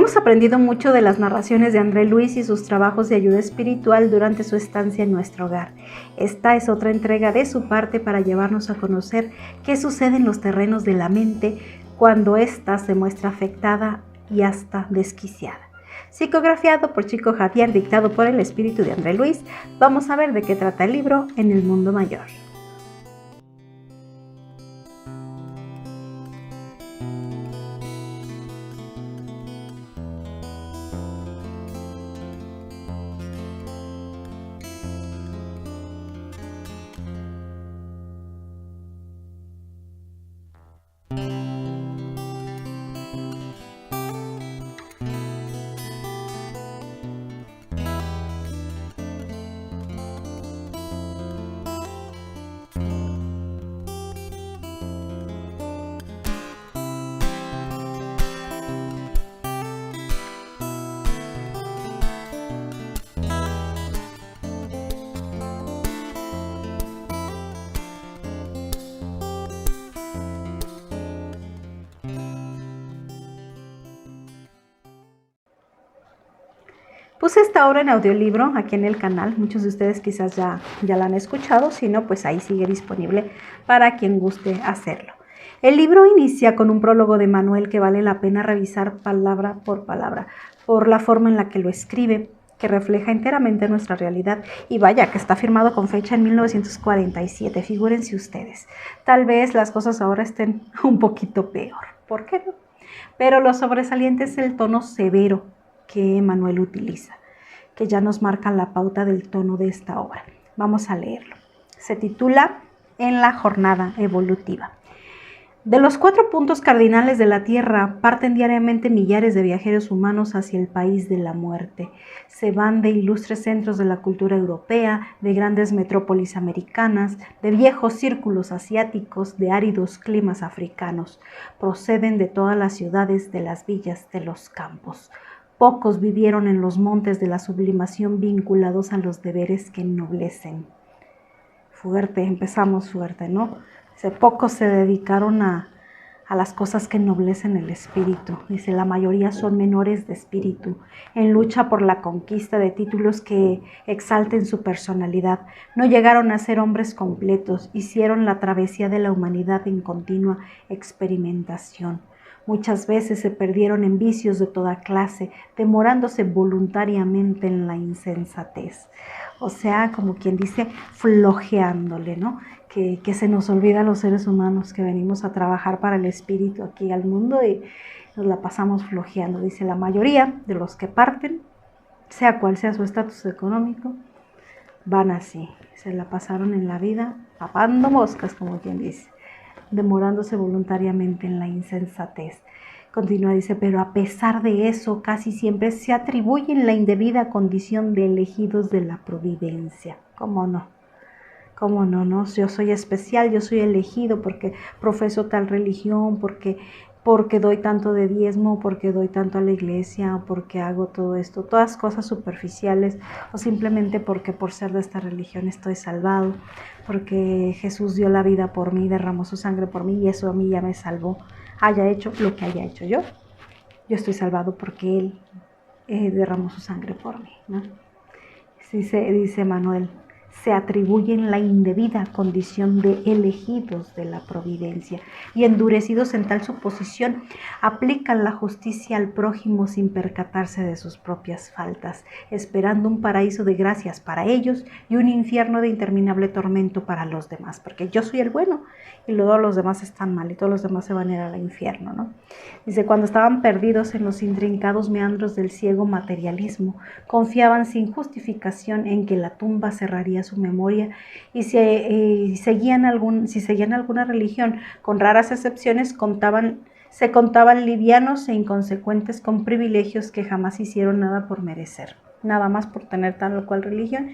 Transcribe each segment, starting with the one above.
Hemos aprendido mucho de las narraciones de André Luis y sus trabajos de ayuda espiritual durante su estancia en nuestro hogar. Esta es otra entrega de su parte para llevarnos a conocer qué sucede en los terrenos de la mente cuando ésta se muestra afectada y hasta desquiciada. Psicografiado por Chico Javier, dictado por el espíritu de André Luis, vamos a ver de qué trata el libro En el Mundo Mayor. Puse esta obra en audiolibro aquí en el canal, muchos de ustedes quizás ya la han escuchado, si no, pues ahí sigue disponible para quien guste hacerlo. El libro inicia con un prólogo de Manuel que vale la pena revisar palabra por palabra, por la forma en la que lo escribe, que refleja enteramente nuestra realidad, y vaya que está firmado con fecha en 1947, figúrense ustedes. Tal vez las cosas ahora estén un poquito peor, ¿por qué no? Pero lo sobresaliente es el tono severo que Manuel utiliza, que ya nos marca la pauta del tono de esta obra. Vamos a leerlo. Se titula En la jornada evolutiva. De los 4 puntos cardinales de la Tierra parten diariamente millares de viajeros humanos hacia el país de la muerte. Se van de ilustres centros de la cultura europea, de grandes metrópolis americanas, de viejos círculos asiáticos, de áridos climas africanos. Proceden de todas las ciudades, de las villas, de los campos. Pocos vivieron en los montes de la sublimación vinculados a los deberes que ennoblecen. Fuerte, empezamos fuerte, ¿no? Dice, pocos se dedicaron a las cosas que ennoblecen el espíritu. Dice, la mayoría son menores de espíritu, en lucha por la conquista de títulos que exalten su personalidad. No llegaron a ser hombres completos, hicieron la travesía de la humanidad en continua experimentación. Muchas veces se perdieron en vicios de toda clase, demorándose voluntariamente en la insensatez. O sea, como quien dice, flojeándole, ¿no? Que se nos olvida a los seres humanos que venimos a trabajar para el espíritu aquí al mundo y nos la pasamos flojeando. Dice, la mayoría de los que parten, sea cual sea su estatus económico, van así. Se la pasaron en la vida papando moscas, como quien dice, demorándose voluntariamente en la insensatez. Continúa, dice, pero a pesar de eso, casi siempre se atribuyen la indebida condición de elegidos de la providencia. ¿Cómo no? ¿Cómo no? No, yo soy especial, yo soy elegido porque profeso tal religión, porque doy tanto de diezmo, porque doy tanto a la iglesia, porque hago todo esto, todas cosas superficiales, o simplemente porque por ser de esta religión estoy salvado, porque Jesús dio la vida por mí, derramó su sangre por mí y eso a mí ya me salvó. Haya hecho lo que haya hecho yo estoy salvado porque Él derramó su sangre por mí, ¿no? Dice Manuel, se atribuyen la indebida condición de elegidos de la providencia y endurecidos en tal suposición, aplican la justicia al prójimo sin percatarse de sus propias faltas, esperando un paraíso de gracias para ellos y un infierno de interminable tormento para los demás, porque yo soy el bueno y luego los demás están mal y todos los demás se van a ir al infierno, ¿no? Dice, cuando estaban perdidos en los intrincados meandros del ciego materialismo, confiaban sin justificación en que la tumba cerraría su memoria y si seguían alguna religión, con raras excepciones, se contaban livianos e inconsecuentes con privilegios que jamás hicieron nada por merecer. Nada más por tener tal o cual religión,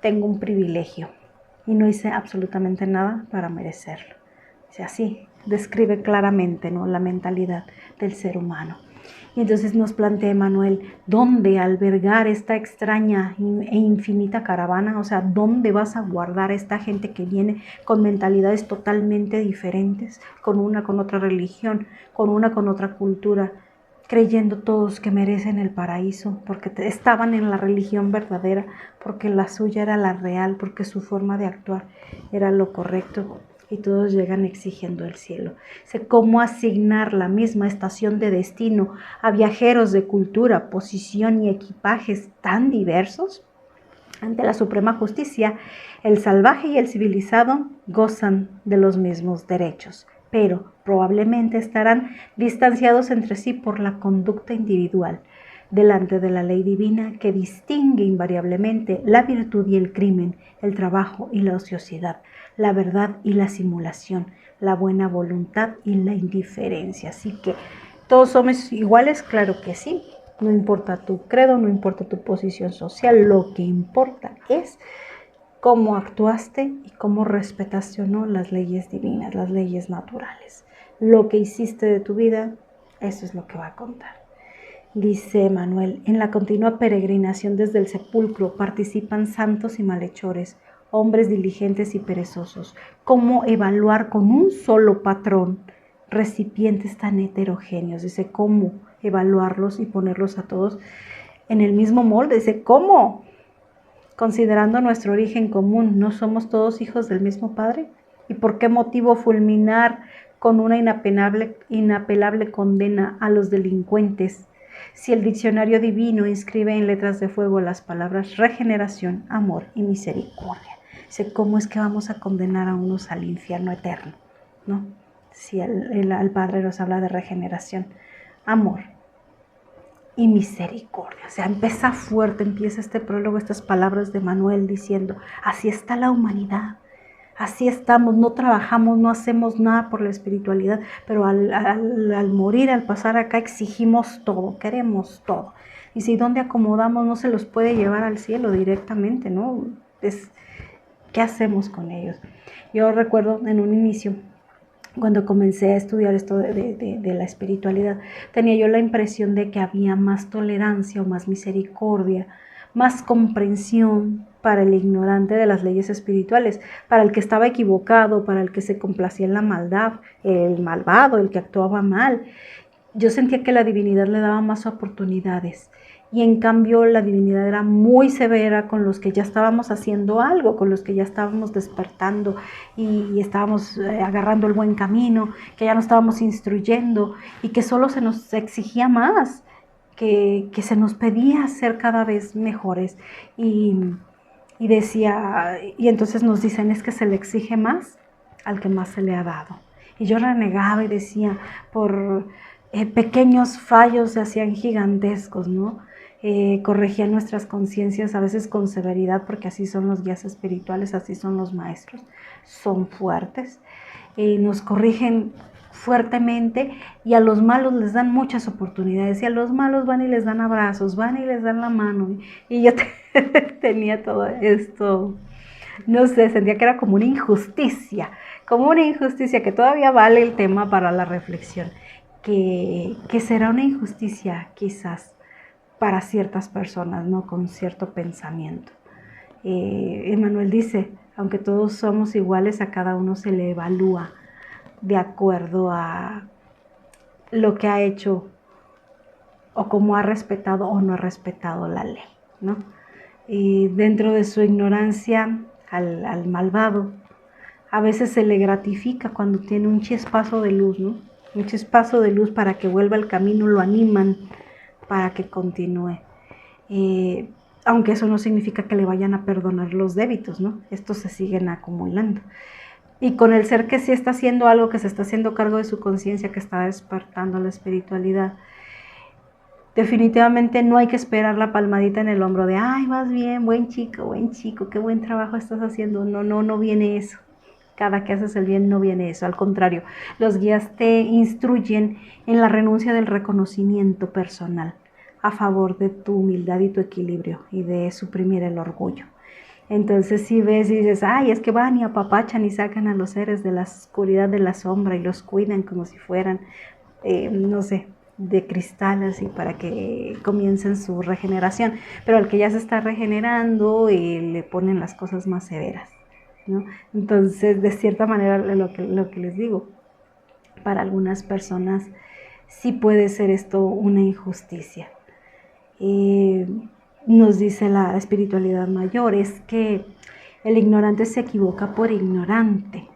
tengo un privilegio y no hice absolutamente nada para merecerlo. O sea, así describe claramente, ¿no?, la mentalidad del ser humano. Y entonces nos plantea Manuel, ¿dónde albergar esta extraña e infinita caravana? O sea, ¿dónde vas a guardar a esta gente que viene con mentalidades totalmente diferentes, con otra religión, con otra cultura? creyendo todos que merecen el paraíso, porque estaban en la religión verdadera, porque la suya era la real, porque su forma de actuar era lo correcto, y todos llegan exigiendo el cielo. Sé cómo asignar la misma estación de destino a viajeros de cultura, posición y equipajes tan diversos. Ante la suprema justicia, el salvaje y el civilizado gozan de los mismos derechos, pero probablemente estarán distanciados entre sí por la conducta individual, delante de la ley divina que distingue invariablemente la virtud y el crimen, el trabajo y la ociosidad, la verdad y la simulación, la buena voluntad y la indiferencia. Así que, ¿todos somos iguales? Claro que sí. No importa tu credo, no importa tu posición social, lo que importa es cómo actuaste y cómo respetaste o no las leyes divinas, las leyes naturales. Lo que hiciste de tu vida, eso es lo que va a contar. Dice Manuel, en la continua peregrinación desde el sepulcro participan santos y malhechores, hombres diligentes y perezosos. ¿Cómo evaluar con un solo patrón recipientes tan heterogéneos? Dice, ¿cómo evaluarlos y ponerlos a todos en el mismo molde? Dice, ¿cómo? Considerando nuestro origen común, ¿no somos todos hijos del mismo Padre? ¿Y por qué motivo fulminar con una inapelable condena a los delincuentes? Si el diccionario divino inscribe en letras de fuego las palabras regeneración, amor y misericordia. Dice, ¿cómo es que vamos a condenar a unos al infierno eterno? ¿No? Si el Padre nos habla de regeneración, amor y misericordia. O sea, empieza este prólogo, estas palabras de Manuel diciendo, así está la humanidad, así estamos, no trabajamos, no hacemos nada por la espiritualidad, pero al morir, al pasar acá, exigimos todo, queremos todo. Y si donde acomodamos no se los puede llevar al cielo directamente, ¿no? ¿Qué hacemos con ellos? Yo recuerdo en un inicio, cuando comencé a estudiar esto de la espiritualidad, tenía yo la impresión de que había más tolerancia o más misericordia, más comprensión para el ignorante de las leyes espirituales, para el que estaba equivocado, para el que se complacía en la maldad, el malvado, el que actuaba mal. Yo sentía que la divinidad le daba más oportunidades. Y en cambio la divinidad era muy severa con los que ya estábamos haciendo algo, con los que ya estábamos despertando y estábamos agarrando el buen camino, que ya nos estábamos instruyendo y que solo se nos exigía más, que se nos pedía ser cada vez mejores. Y decía, y entonces nos dicen, es que se le exige más al que más se le ha dado. Y yo renegaba y decía, por pequeños fallos se hacían gigantescos, ¿no? Corregían nuestras conciencias a veces con severidad, porque así son los guías espirituales, así son los maestros, son fuertes, nos corrigen fuertemente y a los malos les dan muchas oportunidades y a los malos van y les dan abrazos, van y les dan la mano y yo tenía todo esto, no sé, sentía que era como una injusticia que todavía vale el tema para la reflexión, que será una injusticia quizás para ciertas personas, ¿no? Con cierto pensamiento. Emmanuel dice, aunque todos somos iguales, a cada uno se le evalúa de acuerdo a lo que ha hecho o cómo ha respetado o no ha respetado la ley, ¿no? Y dentro de su ignorancia al malvado, a veces se le gratifica cuando tiene un chispazo de luz, ¿no? Un chispazo de luz para que vuelva al camino, lo animan para que continúe. Aunque eso no significa que le vayan a perdonar los débitos, ¿no? Estos se siguen acumulando. Y con el ser que sí está haciendo algo, que se está haciendo cargo de su conciencia, que está despertando la espiritualidad, definitivamente no hay que esperar la palmadita en el hombro de, ay, vas bien, buen chico, qué buen trabajo estás haciendo. No viene eso. Cada que haces el bien no viene eso, al contrario, los guías te instruyen en la renuncia del reconocimiento personal a favor de tu humildad y tu equilibrio y de suprimir el orgullo. Entonces si ves y dices, ay, es que van y apapachan y sacan a los seres de la oscuridad de la sombra y los cuidan como si fueran, no sé, de cristal, así para que comiencen su regeneración, pero al que ya se está regenerando le ponen las cosas más severas, ¿no? Entonces, de cierta manera, lo que les digo, para algunas personas sí puede ser esto una injusticia. Nos dice la espiritualidad mayor, es que el ignorante se equivoca por ignorante,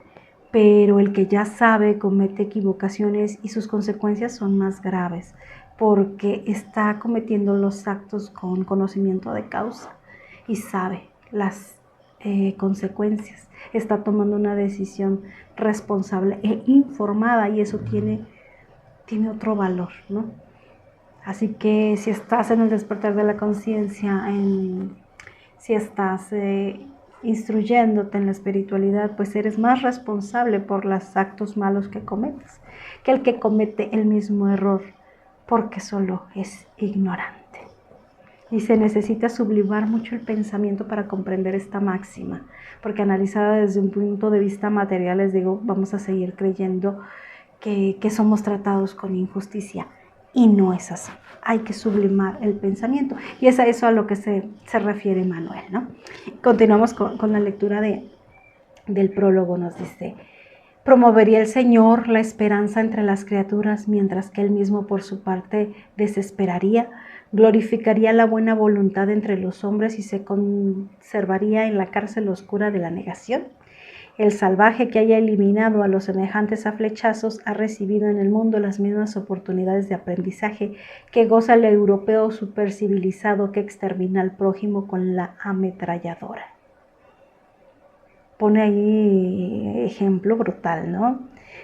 pero el que ya sabe comete equivocaciones y sus consecuencias son más graves, porque está cometiendo los actos con conocimiento de causa y sabe las consecuencias. Está tomando una decisión responsable e informada, y eso tiene otro valor, ¿no? Así que si estás en el despertar de la conciencia, si estás instruyéndote en la espiritualidad, pues eres más responsable por los actos malos que cometes que el que comete el mismo error porque solo es ignorante. Y se necesita sublimar mucho el pensamiento para comprender esta máxima, porque analizada desde un punto de vista material, les digo, vamos a seguir creyendo que somos tratados con injusticia, y no es así. Hay que sublimar el pensamiento, y es a eso a lo que se refiere Manuel, ¿no? Continuamos con la lectura del prólogo. Nos dice: promovería el Señor la esperanza entre las criaturas, mientras que Él mismo por su parte desesperaría, glorificaría la buena voluntad entre los hombres y se conservaría en la cárcel oscura de la negación. El salvaje que haya eliminado a los semejantes a flechazos ha recibido en el mundo las mismas oportunidades de aprendizaje que goza el europeo supercivilizado que extermina al prójimo con la ametralladora. Pone ahí ejemplo brutal, ¿no?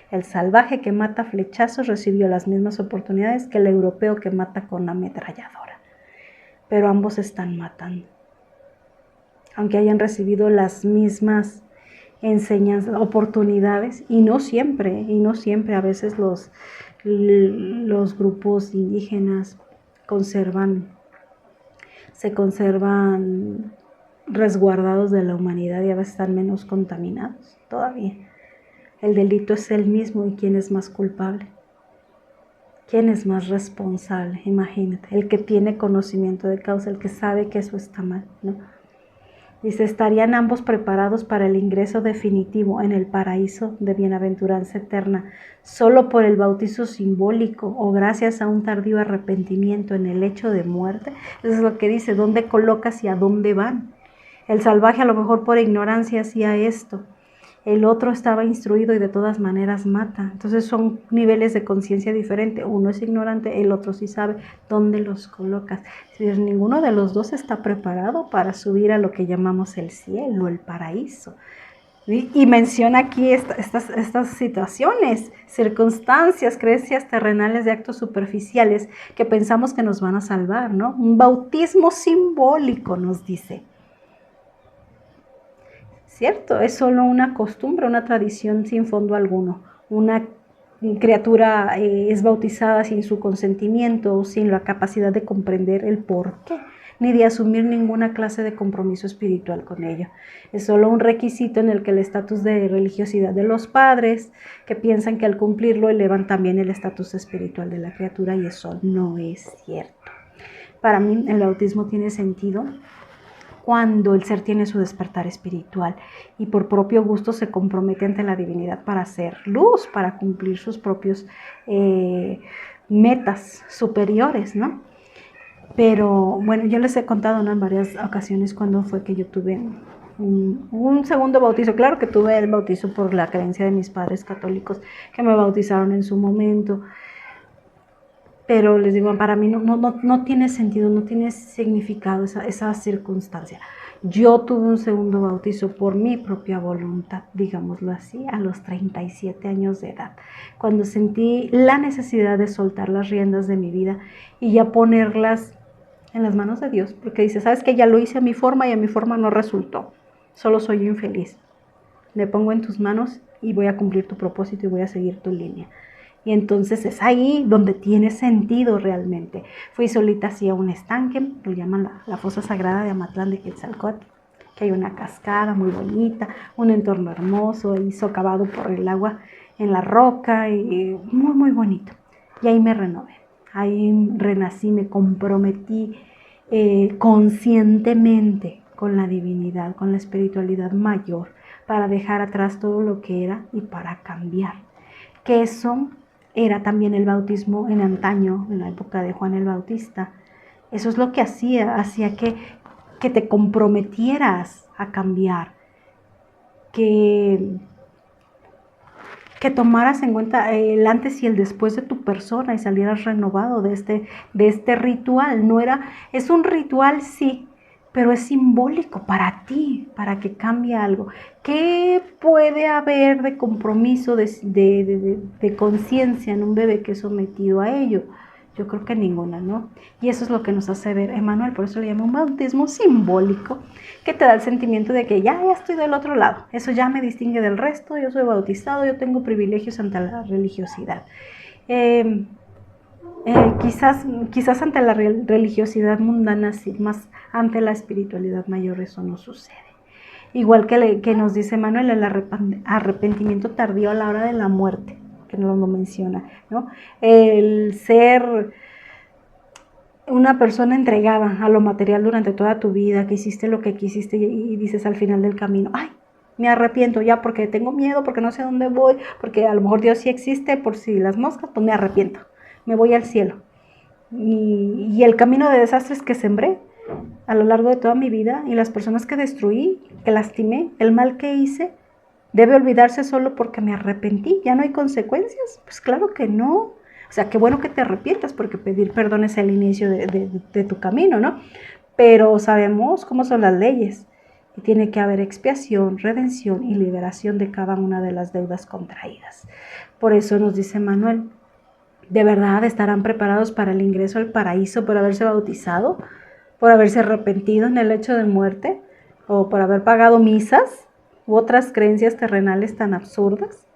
El salvaje que mata a flechazos recibió las mismas oportunidades que el europeo que mata con ametralladora. Pero ambos están matando. Aunque hayan recibido las mismas enseñanzas, oportunidades, y no siempre, a veces los grupos indígenas se conservan resguardados de la humanidad y a veces están menos contaminados todavía. El delito es el mismo, y ¿quién es más culpable? ¿Quién es más responsable? Imagínate, el que tiene conocimiento de causa, el que sabe que eso está mal, ¿no? Dice: estarían ambos preparados para el ingreso definitivo en el paraíso de bienaventuranza eterna, solo por el bautizo simbólico o gracias a un tardío arrepentimiento en el hecho de muerte. Eso es lo que dice: ¿dónde colocas y a dónde van? El salvaje a lo mejor por ignorancia hacía esto, el otro estaba instruido y de todas maneras mata. Entonces son niveles de conciencia diferentes. Uno es ignorante, el otro sí sabe. ¿Dónde los colocas? Ninguno de los dos está preparado para subir a lo que llamamos el cielo, el paraíso. Y menciona aquí estas situaciones, circunstancias, creencias terrenales de actos superficiales que pensamos que nos van a salvar, ¿no? Un bautismo simbólico, nos dice. ¿Cierto? Es solo una costumbre, una tradición sin fondo alguno. Una criatura es bautizada sin su consentimiento, sin la capacidad de comprender el porqué, ni de asumir ninguna clase de compromiso espiritual con ello. Es solo un requisito en el que el estatus de religiosidad de los padres, que piensan que al cumplirlo elevan también el estatus espiritual de la criatura, y eso no es cierto. Para mí el bautismo tiene sentido cuando el ser tiene su despertar espiritual y por propio gusto se compromete ante la divinidad para hacer luz, para cumplir sus propios metas superiores, ¿no? Pero bueno, yo les he contado, ¿no?, en varias ocasiones cuando fue que yo tuve un segundo bautizo. Claro que tuve el bautizo por la creencia de mis padres católicos que me bautizaron en su momento. Pero les digo, para mí no tiene sentido, no tiene significado esa circunstancia. Yo tuve un segundo bautizo por mi propia voluntad, digámoslo así, a los 37 años de edad, cuando sentí la necesidad de soltar las riendas de mi vida y ya ponerlas en las manos de Dios, porque dice: sabes que ya lo hice a mi forma y a mi forma no resultó, solo soy infeliz. Me pongo en tus manos y voy a cumplir tu propósito y voy a seguir tu línea. Y entonces es ahí donde tiene sentido realmente. Fui solita hacia un estanque, lo llaman la fosa sagrada de Amatlán de Quetzalcóatl, que hay una cascada muy bonita, un entorno hermoso y socavado por el agua en la roca, y muy muy bonito. Y ahí me renové, ahí renací, me comprometí conscientemente con la divinidad, con la espiritualidad mayor, para dejar atrás todo lo que era y para cambiar. ¿Qué son era también el bautismo en antaño, en la época de Juan el Bautista. Eso es lo que hacía que te comprometieras a cambiar, que tomaras en cuenta el antes y el después de tu persona y salieras renovado de este ritual. Es un ritual, sí, pero es simbólico para ti, para que cambie algo. ¿Qué puede haber de compromiso, de conciencia en un bebé que es sometido a ello? Yo creo que ninguna, ¿no? Y eso es lo que nos hace ver Emmanuel, por eso le llama un bautismo simbólico, que te da el sentimiento de que ya estoy del otro lado, eso ya me distingue del resto, yo soy bautizado, yo tengo privilegios ante la religiosidad. Quizás ante la religiosidad mundana, sí, más ante la espiritualidad mayor eso no sucede. Igual que nos dice Manuel, el arrepentimiento tardío a la hora de la muerte, que nos lo menciona, ¿no? El ser una persona entregada a lo material durante toda tu vida, que hiciste lo que quisiste y dices al final del camino, ay, me arrepiento ya porque tengo miedo, porque no sé a dónde voy, porque a lo mejor Dios sí existe, por si las moscas, pues me arrepiento, me voy al cielo. Y el camino de desastres que sembré a lo largo de toda mi vida y las personas que destruí, que lastimé, el mal que hice, ¿debe olvidarse solo porque me arrepentí? ¿Ya no hay consecuencias? Pues claro que no. O sea, qué bueno que te arrepientas porque pedir perdón es el inicio de tu camino, ¿no? Pero sabemos cómo son las leyes y tiene que haber expiación, redención y liberación de cada una de las deudas contraídas. Por eso nos dice Manuel, ¿de verdad estarán preparados para el ingreso al paraíso por haberse bautizado? ¿Por haberse arrepentido en el lecho de muerte? ¿O por haber pagado misas u otras creencias terrenales tan absurdas?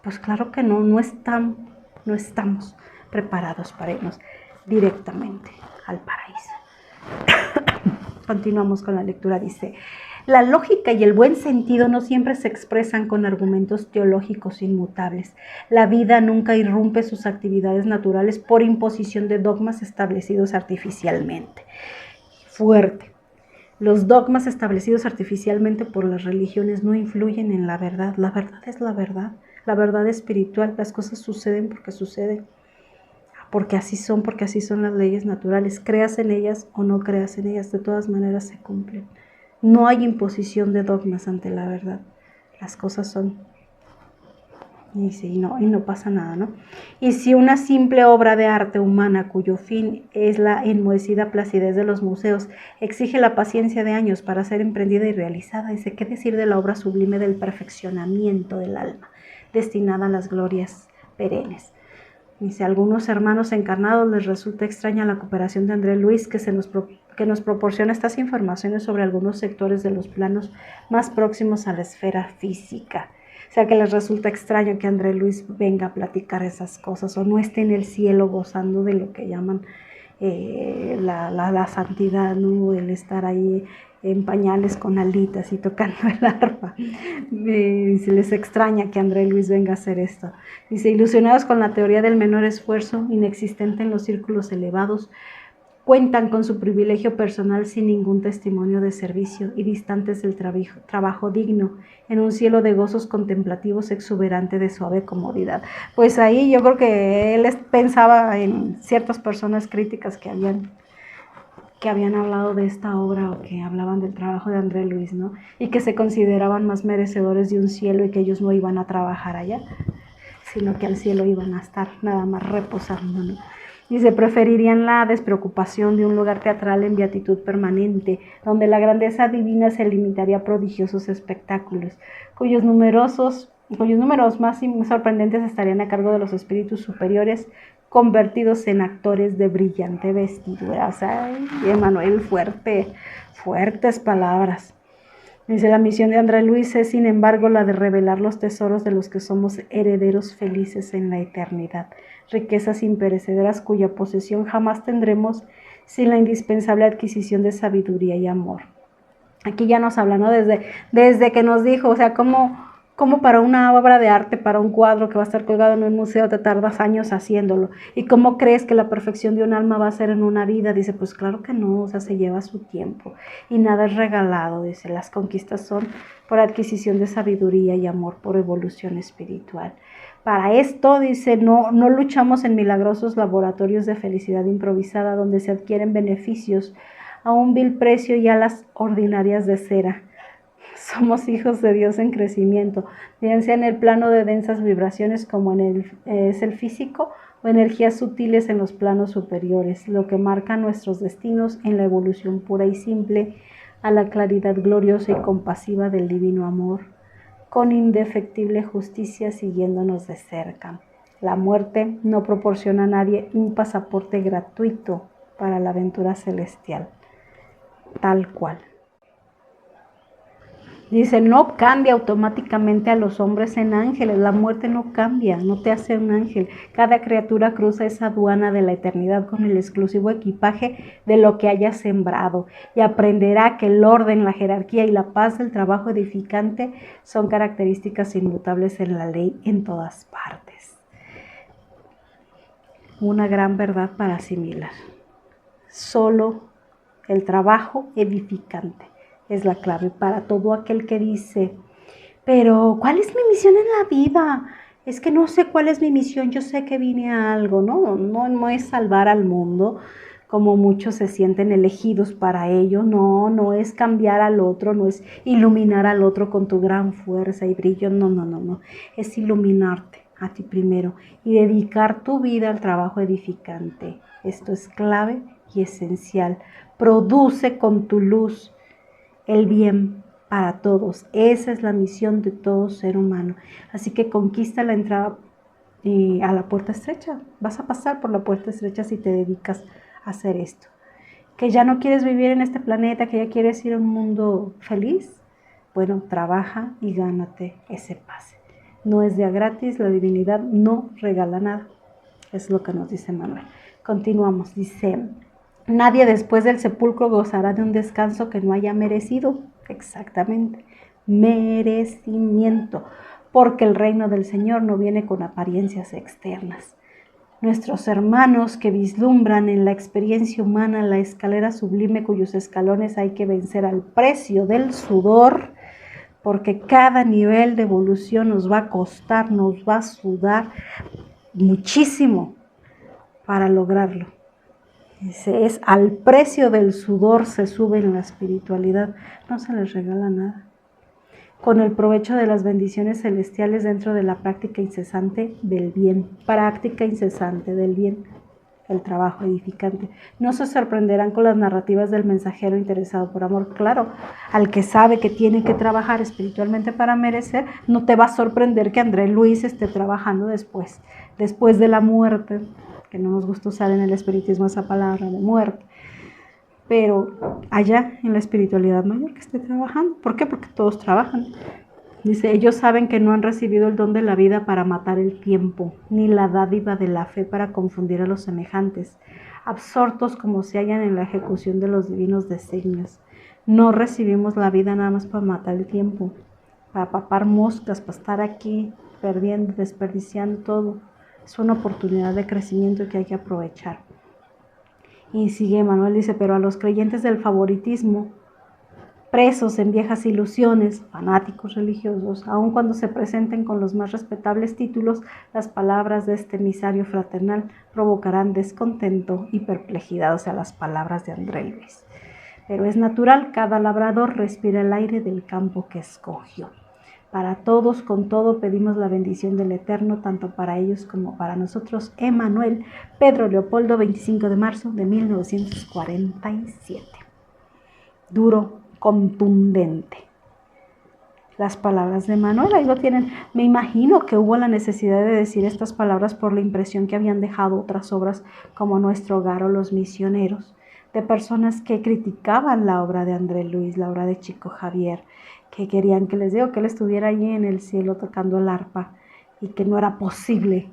Pues claro que no estamos preparados para irnos directamente al paraíso. Continuamos con la lectura, dice, la lógica y el buen sentido no siempre se expresan con argumentos teológicos inmutables. La vida nunca irrumpe sus actividades naturales por imposición de dogmas establecidos artificialmente. Fuerte. Los dogmas establecidos artificialmente por las religiones no influyen en la verdad. La verdad es la verdad espiritual. Las cosas suceden, porque así son las leyes naturales. Creas en ellas o no creas en ellas, de todas maneras se cumplen. No hay imposición de dogmas ante la verdad. Las cosas son. Y no pasa nada, ¿no? Y si una simple obra de arte humana, cuyo fin es la enmohecida placidez de los museos, exige la paciencia de años para ser emprendida y realizada, dice, ¿qué decir de la obra sublime del perfeccionamiento del alma, destinada a las glorias perennes? Dice, a algunos hermanos encarnados les resulta extraña la cooperación de André Luis, que nos proporciona estas informaciones sobre algunos sectores de los planos más próximos a la esfera física. O sea, que les resulta extraño que André Luis venga a platicar esas cosas o no esté en el cielo gozando de lo que llaman la santidad, ¿no? El estar ahí en pañales con alitas y tocando el arpa. Se les extraña que André Luis venga a hacer esto. Dice, ilusionados con la teoría del menor esfuerzo, inexistente en los círculos elevados, cuentan con su privilegio personal sin ningún testimonio de servicio y distantes del trabajo digno, en un cielo de gozos contemplativos exuberante de suave comodidad. Pues ahí yo creo que él pensaba en ciertas personas críticas que habían hablado de esta obra o que hablaban del trabajo de André Luis, ¿no? Y que se consideraban más merecedores de un cielo y que ellos no iban a trabajar allá, sino que al cielo iban a estar nada más reposando, ¿no? Dice, preferirían la despreocupación de un lugar teatral en beatitud permanente, donde la grandeza divina se limitaría a prodigiosos espectáculos, cuyos números más sorprendentes estarían a cargo de los espíritus superiores, convertidos en actores de brillante vestidura. O sea, Emmanuel, fuertes palabras. Dice, la misión de André Luis es, sin embargo, la de revelar los tesoros de los que somos herederos felices en la eternidad, riquezas imperecederas cuya posesión jamás tendremos sin la indispensable adquisición de sabiduría y amor. Aquí ya nos habla, ¿no? Desde que nos dijo, o sea, cómo Como para una obra de arte, para un cuadro que va a estar colgado en un museo, te tardas años haciéndolo. ¿Y cómo crees que la perfección de un alma va a ser en una vida? Dice, pues claro que no, o sea, se lleva su tiempo. Y nada es regalado, dice, las conquistas son por adquisición de sabiduría y amor, por evolución espiritual. Para esto, dice, no luchamos en milagrosos laboratorios de felicidad improvisada donde se adquieren beneficios a un vil precio y alas ordinarias de cera. Somos hijos de Dios en crecimiento, bien sea en el plano de densas vibraciones como es el físico o energías sutiles en los planos superiores, lo que marca nuestros destinos en la evolución pura y simple a la claridad gloriosa y compasiva del divino amor, con indefectible justicia siguiéndonos de cerca. La muerte no proporciona a nadie un pasaporte gratuito para la aventura celestial, tal cual. Dice, no cambia automáticamente a los hombres en ángeles, la muerte no cambia, no te hace un ángel. Cada criatura cruza esa aduana de la eternidad con el exclusivo equipaje de lo que haya sembrado y aprenderá que el orden, la jerarquía y la paz del trabajo edificante son características inmutables en la ley en todas partes. Una gran verdad para asimilar. Solo el trabajo edificante es la clave para todo aquel que dice, pero ¿cuál es mi misión en la vida? Es que no sé cuál es mi misión, yo sé que vine a algo, no es salvar al mundo, como muchos se sienten elegidos para ello, no es cambiar al otro, no es iluminar al otro con tu gran fuerza y brillo, no, es iluminarte a ti primero y dedicar tu vida al trabajo edificante. Esto es clave y esencial. Produce con tu luz el bien para todos. Esa es la misión de todo ser humano. Así que conquista la entrada a la puerta estrecha. Vas a pasar por la puerta estrecha si te dedicas a hacer esto. Que ya no quieres vivir en este planeta, que ya quieres ir a un mundo feliz. Bueno, trabaja y gánate ese pase. No es de a gratis, la divinidad no regala nada. Es lo que nos dice Manuel. Continuamos, dice, nadie después del sepulcro gozará de un descanso que no haya merecido. Exactamente, merecimiento, porque el reino del Señor no viene con apariencias externas. Nuestros hermanos que vislumbran en la experiencia humana la escalera sublime cuyos escalones hay que vencer al precio del sudor, porque cada nivel de evolución nos va a costar, nos va a sudar muchísimo para lograrlo. Es al precio del sudor se sube en la espiritualidad, no se les regala nada. Con el provecho de las bendiciones celestiales dentro de la práctica incesante del bien, el trabajo edificante. No se sorprenderán con las narrativas del mensajero interesado por amor. Claro, al que sabe que tiene que trabajar espiritualmente para merecer, no te va a sorprender que André Luis esté trabajando después de la muerte, que no nos gusta usar en el espiritismo esa palabra de muerte, pero allá en la espiritualidad mayor que esté trabajando. ¿Por qué? Porque todos trabajan. Dice, ellos saben que no han recibido el don de la vida para matar el tiempo, ni la dádiva de la fe para confundir a los semejantes, absortos como se hallan en la ejecución de los divinos designios. No recibimos la vida nada más para matar el tiempo, para papar moscas, para estar aquí perdiendo, desperdiciando todo. Es una oportunidad de crecimiento que hay que aprovechar. Y sigue Manuel, dice, pero a los creyentes del favoritismo, presos en viejas ilusiones, fanáticos religiosos, aun cuando se presenten con los más respetables títulos, las palabras de este emisario fraternal provocarán descontento y perplejidad, o sea, las palabras de André Luis. Pero es natural, cada labrador respira el aire del campo que escogió. Para todos, con todo, pedimos la bendición del Eterno, tanto para ellos como para nosotros. Emanuel, Pedro Leopoldo, 25 de marzo de 1947. Duro, contundente. Las palabras de Manuel, ahí lo tienen. Me imagino que hubo la necesidad de decir estas palabras por la impresión que habían dejado otras obras como Nuestro Hogar o Los Misioneros, de personas que criticaban la obra de André Luis, la obra de Chico Javier, que querían que les digo que él estuviera allí en el cielo tocando el arpa y que no era posible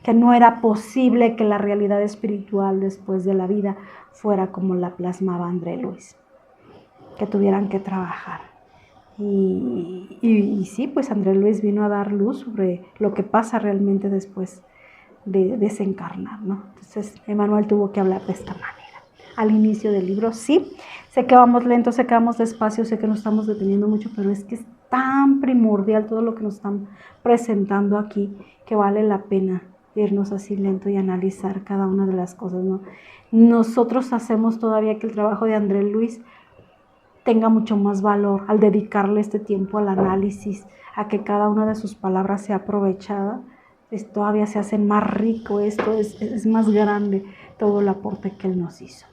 que la realidad espiritual después de la vida fuera como la plasmaba André Luis, que tuvieran que trabajar. Y sí, pues André Luis vino a dar luz sobre lo que pasa realmente después de desencarnar, ¿no? Entonces, Emmanuel tuvo que hablar de esta manera. Al inicio del libro, sí, sé que vamos lentos, sé que vamos despacio, sé que nos estamos deteniendo mucho, pero es que es tan primordial todo lo que nos están presentando aquí que vale la pena irnos así lento y analizar cada una de las cosas, ¿no? Nosotros hacemos todavía que el trabajo de André Luis tenga mucho más valor al dedicarle este tiempo al análisis, a que cada una de sus palabras sea aprovechada. Todavía se hace más rico esto, es más grande todo el aporte que él nos hizo.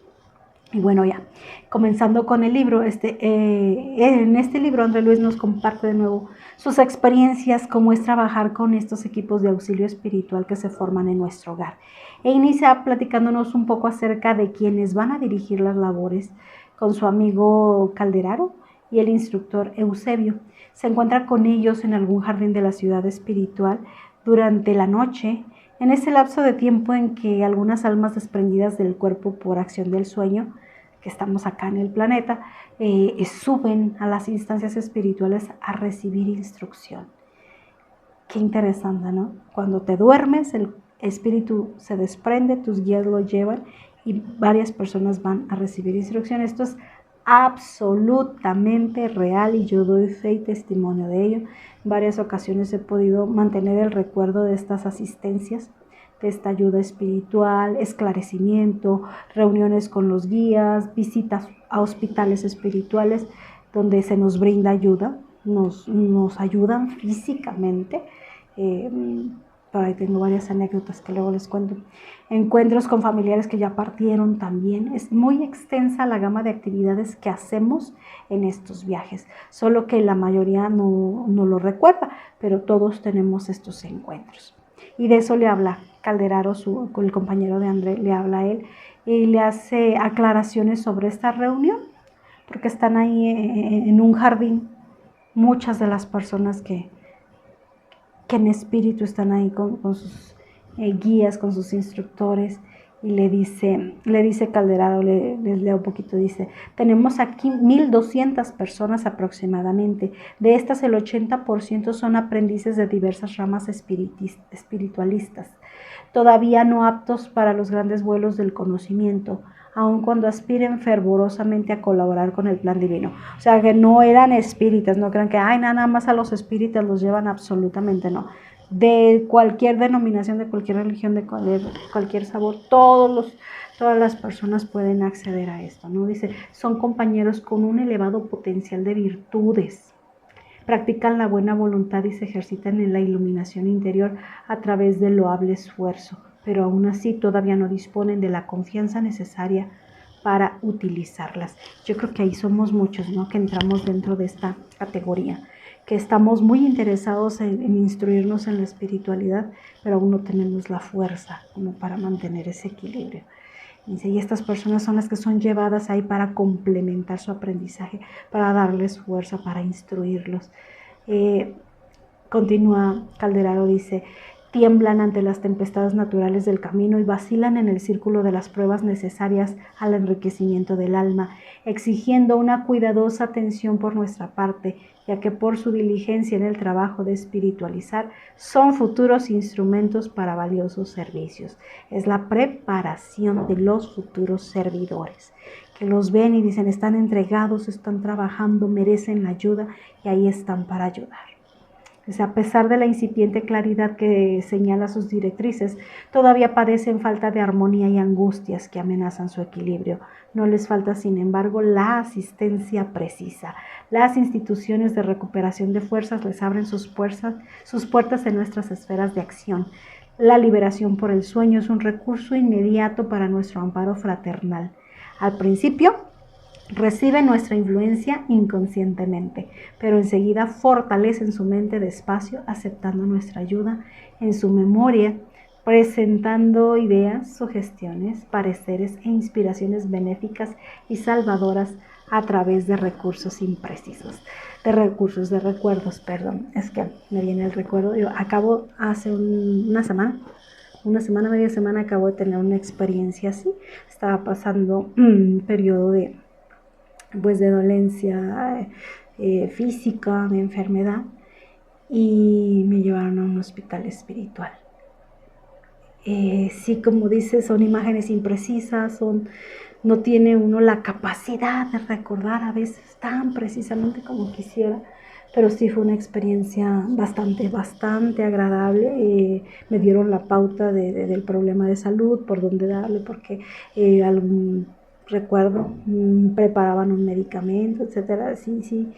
Y bueno, ya, comenzando con el libro, en este libro André Luis nos comparte de nuevo sus experiencias, cómo es trabajar con estos equipos de auxilio espiritual que se forman en nuestro hogar. E inicia platicándonos un poco acerca de quienes van a dirigir las labores con su amigo Calderaro y el instructor Eusebio. Se encuentra con ellos en algún jardín de la ciudad espiritual durante la noche, en ese lapso de tiempo en que algunas almas desprendidas del cuerpo por acción del sueño, que estamos acá en el planeta, suben a las instancias espirituales a recibir instrucción. Qué interesante, ¿no? Cuando te duermes, el espíritu se desprende, tus guías lo llevan y varias personas van a recibir instrucción. Esto es absolutamente real y yo doy fe y testimonio de ello. En varias ocasiones he podido mantener el recuerdo de estas asistencias, de esta ayuda espiritual, esclarecimiento, reuniones con los guías, visitas a hospitales espirituales donde se nos brinda ayuda, nos ayudan físicamente. Por ahí tengo varias anécdotas que luego les cuento. Encuentros con familiares que ya partieron también. Es muy extensa la gama de actividades que hacemos en estos viajes, solo que la mayoría no lo recuerda, pero todos tenemos estos encuentros. Y de eso le habla Calderaro, el compañero de André, le habla a él y le hace aclaraciones sobre esta reunión, porque están ahí en un jardín muchas de las personas que en espíritu están ahí con sus guías, con sus instructores, y le dice Calderaro, les leo un poquito, dice: tenemos aquí 1,200 personas aproximadamente. De estas, el 80% son aprendices de diversas ramas espiritualistas, todavía no aptos para los grandes vuelos del conocimiento, aun cuando aspiren fervorosamente a colaborar con el plan divino. O sea, que no eran espíritas, no crean que nada más a los espíritas los llevan, absolutamente no. De cualquier denominación, de cualquier religión, de cualquier sabor, todas las personas pueden acceder a esto, ¿no? Dice, son compañeros con un elevado potencial de virtudes. Practican la buena voluntad y se ejercitan en la iluminación interior a través del loable esfuerzo, pero aún así todavía no disponen de la confianza necesaria para utilizarlas. Yo creo que ahí somos muchos, ¿no?, que entramos dentro de esta categoría, que estamos muy interesados en instruirnos en la espiritualidad, pero aún no tenemos la fuerza como para mantener ese equilibrio. Y estas personas son las que son llevadas ahí para complementar su aprendizaje, para darles fuerza, para instruirlos. Continúa Calderaro, dice: tiemblan ante las tempestades naturales del camino y vacilan en el círculo de las pruebas necesarias al enriquecimiento del alma, exigiendo una cuidadosa atención por nuestra parte, ya que por su diligencia en el trabajo de espiritualizar son futuros instrumentos para valiosos servicios. Es la preparación de los futuros servidores, que los ven y dicen: están entregados, están trabajando, merecen la ayuda y ahí están para ayudar. O sea, a pesar de la incipiente claridad que señala sus directrices, todavía padecen falta de armonía y angustias que amenazan su equilibrio. No les falta, sin embargo, la asistencia precisa. Las instituciones de recuperación de fuerzas les abren sus puertas en nuestras esferas de acción. La liberación por el sueño es un recurso inmediato para nuestro amparo fraternal. Al principio, reciben nuestra influencia inconscientemente, pero enseguida fortalecen su mente despacio, aceptando nuestra ayuda en su memoria, presentando ideas, sugestiones, pareceres e inspiraciones benéficas y salvadoras a través de recursos imprecisos. De recuerdos, es que me viene el recuerdo. Yo acabo hace media semana, acabo de tener una experiencia así. Estaba pasando un periodo de dolencia, física, de enfermedad, y me llevaron a un hospital espiritual. Sí, como dices, son imágenes imprecisas, no tiene uno la capacidad de recordar a veces tan precisamente como quisiera, pero sí fue una experiencia bastante agradable. Me dieron la pauta del problema de salud, por dónde darle, porque recuerdo, preparaban un medicamento, etcétera. Sí,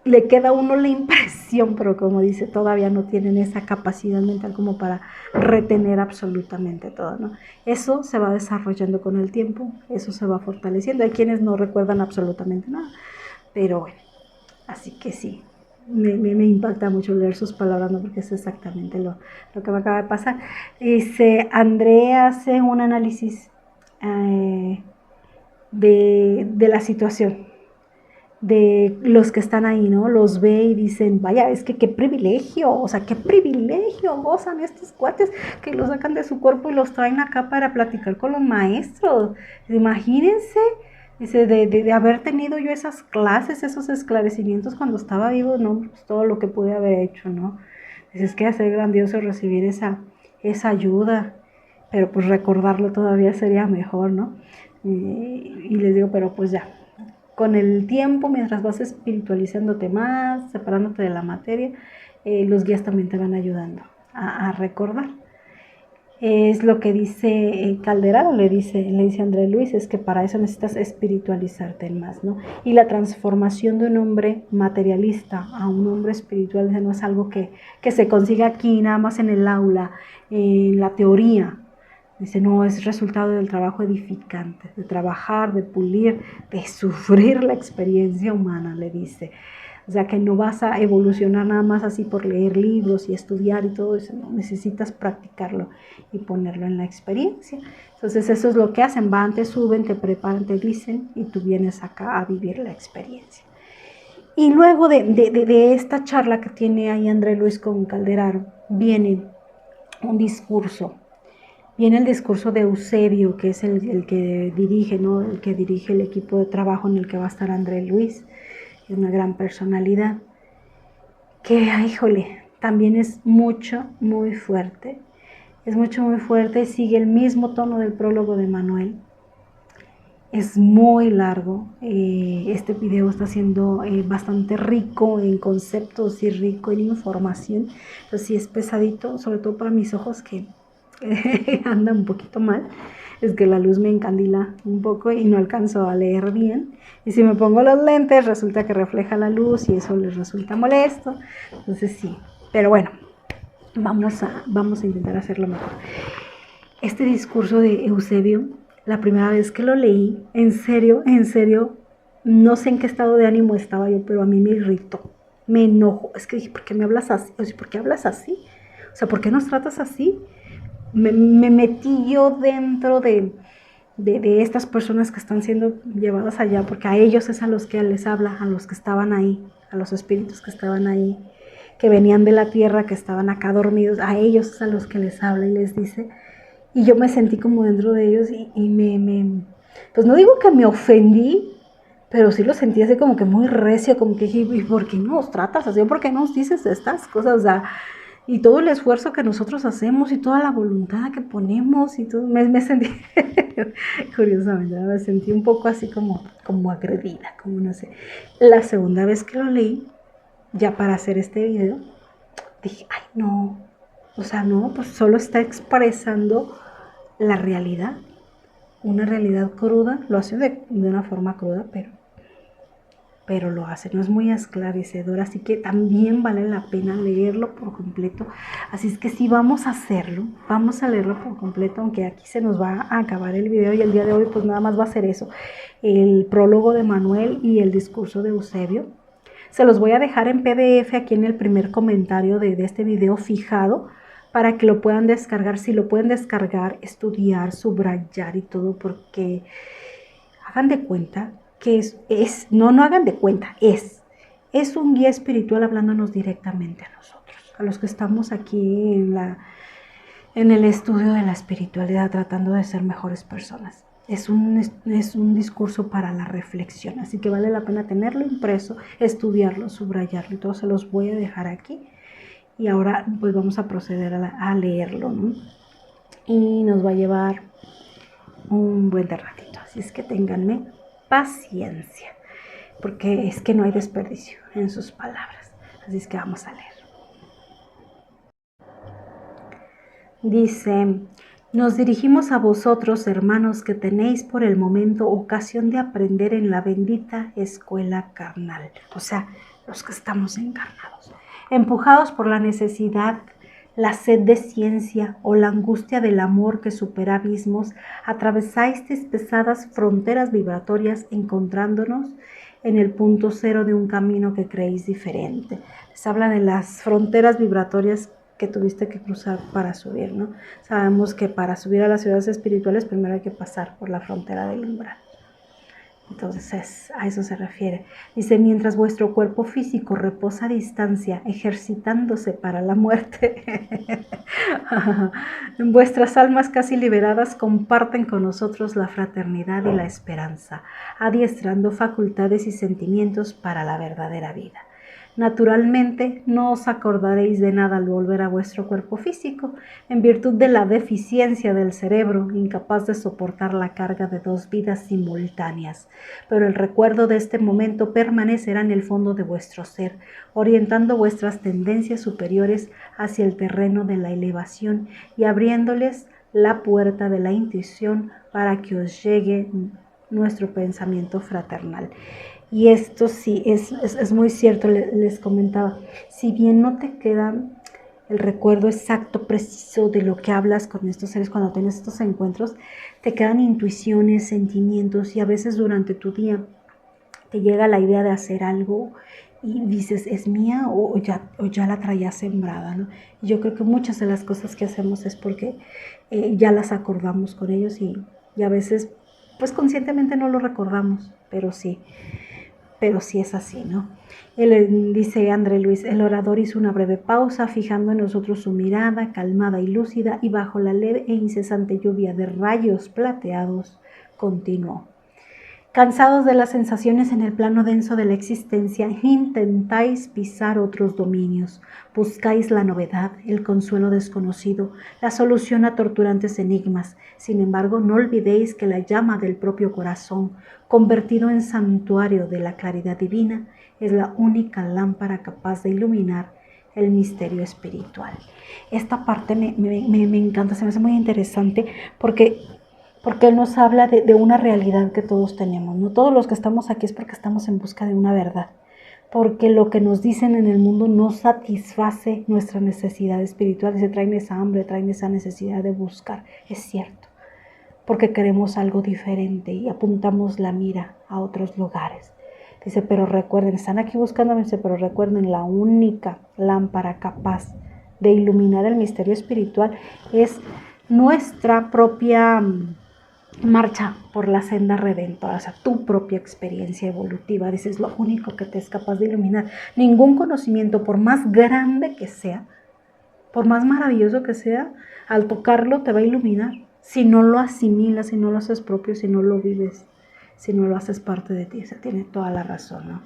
le queda a uno la impresión, pero como dice, todavía no tienen esa capacidad mental como para retener absolutamente todo, ¿no? Eso se va desarrollando con el tiempo, eso se va fortaleciendo. Hay quienes no recuerdan absolutamente nada, pero bueno, así que sí, me impacta mucho leer sus palabras, ¿no? Porque es exactamente lo que me acaba de pasar. Dice, Andrea hace un análisis de la situación, de los que están ahí, ¿no? Los ve y dicen, vaya, es que qué privilegio, o sea, qué privilegio gozan estos cuates que los sacan de su cuerpo y los traen acá para platicar con los maestros. Imagínense, dice, de haber tenido yo esas clases, esos esclarecimientos cuando estaba vivo, no, pues todo lo que pude haber hecho, ¿no? Dice, es que hacer grandioso recibir esa ayuda, pero pues recordarlo todavía sería mejor, ¿no? Y les digo, pero pues ya, con el tiempo, mientras vas espiritualizándote más, separándote de la materia, los guías también te van ayudando a recordar. Es lo que dice Calderaro, le dice André Luis, es que para eso necesitas espiritualizarte más, ¿no? Y la transformación de un hombre materialista a un hombre espiritual no es algo que se consiga aquí, nada más en el aula, en la teoría. Dice, no, es resultado del trabajo edificante, de trabajar, de pulir, de sufrir la experiencia humana, le dice. O sea, que no vas a evolucionar nada más así por leer libros y estudiar y todo eso, no, necesitas practicarlo y ponerlo en la experiencia. Entonces eso es lo que hacen, van, te suben, te preparan, te dicen y tú vienes acá a vivir la experiencia. Y luego de esta charla que tiene ahí André Luis con Calderaro, viene un discurso. Viene el discurso de Eusebio, que es el que dirige, ¿no? El que dirige el equipo de trabajo en el que va a estar André Luis, es una gran personalidad, que, híjole, también es mucho, muy fuerte. Es mucho, muy fuerte, sigue el mismo tono del prólogo de Manuel. Es muy largo, este video está siendo bastante rico en conceptos y rico en información, pero sí es pesadito, sobre todo para mis ojos que anda un poquito mal, es que la luz me encandila un poco y no alcanzo a leer bien, y si me pongo los lentes resulta que refleja la luz y eso les resulta molesto, entonces sí, pero bueno, vamos a intentar hacerlo mejor. Este discurso de Eusebio, la primera vez que lo leí, en serio, no sé en qué estado de ánimo estaba yo, pero a mí me irritó, me enojó, es que dije, ¿por qué me hablas así? O sea, ¿por qué hablas así? O sea, ¿por qué nos tratas así? Me metí yo dentro de estas personas que están siendo llevadas allá, porque a ellos es a los que les habla, a los que estaban ahí, a los espíritus que estaban ahí, que venían de la tierra, que estaban acá dormidos, a ellos es a los que les habla y les dice, y yo me sentí como dentro de ellos y pues no digo que me ofendí, pero sí lo sentí así como que muy recio, como que dije, ¿y por qué nos tratas así? ¿Por qué nos dices estas cosas? O sea, y todo el esfuerzo que nosotros hacemos y toda la voluntad que ponemos y todo, me sentí, curiosamente, me sentí un poco así como agredida, como no sé. La segunda vez que lo leí, ya para hacer este video, dije, ay no, o sea, no, pues solo está expresando la realidad, una realidad cruda, lo hace de una forma cruda, pero lo hace, no es muy esclarecedor, así que también vale la pena leerlo por completo, así es que sí, vamos a hacerlo, vamos a leerlo por completo, aunque aquí se nos va a acabar el video y el día de hoy pues nada más va a ser eso, el prólogo de Manuel y el discurso de Eusebio. Se los voy a dejar en PDF aquí en el primer comentario de este video fijado, para que lo puedan descargar, si lo pueden descargar, estudiar, subrayar y todo, porque hagan de cuenta que no hagan de cuenta, es un guía espiritual hablándonos directamente a nosotros, a los que estamos aquí en el estudio de la espiritualidad, tratando de ser mejores personas. es un discurso para la reflexión, así que vale la pena tenerlo impreso, estudiarlo, subrayarlo, y todo se los voy a dejar aquí. Y ahora pues vamos a proceder a leerlo, ¿no? Y nos va a llevar un buen ratito, así es que ténganme paciencia, porque es que no hay desperdicio en sus palabras, así es que vamos a leer. Dice: nos dirigimos a vosotros, hermanos, que tenéis por el momento ocasión de aprender en la bendita escuela carnal, o sea, los que estamos encarnados, empujados por la necesidad, la sed de ciencia o la angustia del amor que supera abismos, atravesáis pesadas fronteras vibratorias encontrándonos en el punto cero de un camino que creéis diferente. Les habla de las fronteras vibratorias que tuviste que cruzar para subir, ¿no? Sabemos que para subir a las ciudades espirituales primero hay que pasar por la frontera del umbral. Entonces a eso se refiere. Dice: mientras vuestro cuerpo físico reposa a distancia, ejercitándose para la muerte, vuestras almas casi liberadas comparten con nosotros la fraternidad y la esperanza, adiestrando facultades y sentimientos para la verdadera vida. Naturalmente, no os acordaréis de nada al volver a vuestro cuerpo físico, en virtud de la deficiencia del cerebro, incapaz de soportar la carga de dos vidas simultáneas. Pero el recuerdo de este momento permanecerá en el fondo de vuestro ser, orientando vuestras tendencias superiores hacia el terreno de la elevación y abriéndoles la puerta de la intuición para que os llegue nuestro pensamiento fraternal. Y esto sí, es muy cierto, les comentaba, si bien no te queda el recuerdo exacto, preciso de lo que hablas con estos seres cuando tienes estos encuentros, te quedan intuiciones, sentimientos, y a veces durante tu día te llega la idea de hacer algo y dices, ¿es mía o ya la traía sembrada, ¿no? Y yo creo que muchas de las cosas que hacemos es porque ya las acordamos con ellos y a veces pues conscientemente no lo recordamos, pero sí es así, ¿no? Él dice André Luis: el orador hizo una breve pausa, fijando en nosotros su mirada calmada y lúcida, y bajo la leve e incesante lluvia de rayos plateados, continuó: cansados de las sensaciones en el plano denso de la existencia, intentáis pisar otros dominios, buscáis la novedad, el consuelo desconocido, la solución a torturantes enigmas. Sin embargo, no olvidéis que la llama del propio corazón, convertido en santuario de la claridad divina, es la única lámpara capaz de iluminar el misterio espiritual. Esta parte me encanta, se me hace muy interesante porque él nos habla de una realidad que todos tenemos, ¿no? Todos los que estamos aquí es porque estamos en busca de una verdad, porque lo que nos dicen en el mundo no satisface nuestra necesidad espiritual. Dice, traen esa hambre, traen esa necesidad de buscar. Es cierto, porque queremos algo diferente y apuntamos la mira a otros lugares. Dice, pero recuerden, están aquí buscándome, dice, pero recuerden, la única lámpara capaz de iluminar el misterio espiritual es nuestra propia marcha por la senda redentora, o sea, tu propia experiencia evolutiva. Dices, lo único que te es capaz de iluminar. Ningún conocimiento, por más grande que sea, por más maravilloso que sea, al tocarlo te va a iluminar. Si no lo asimilas, si no lo haces propio, si no lo vives, si no lo haces parte de ti. O sea, tiene toda la razón, ¿no?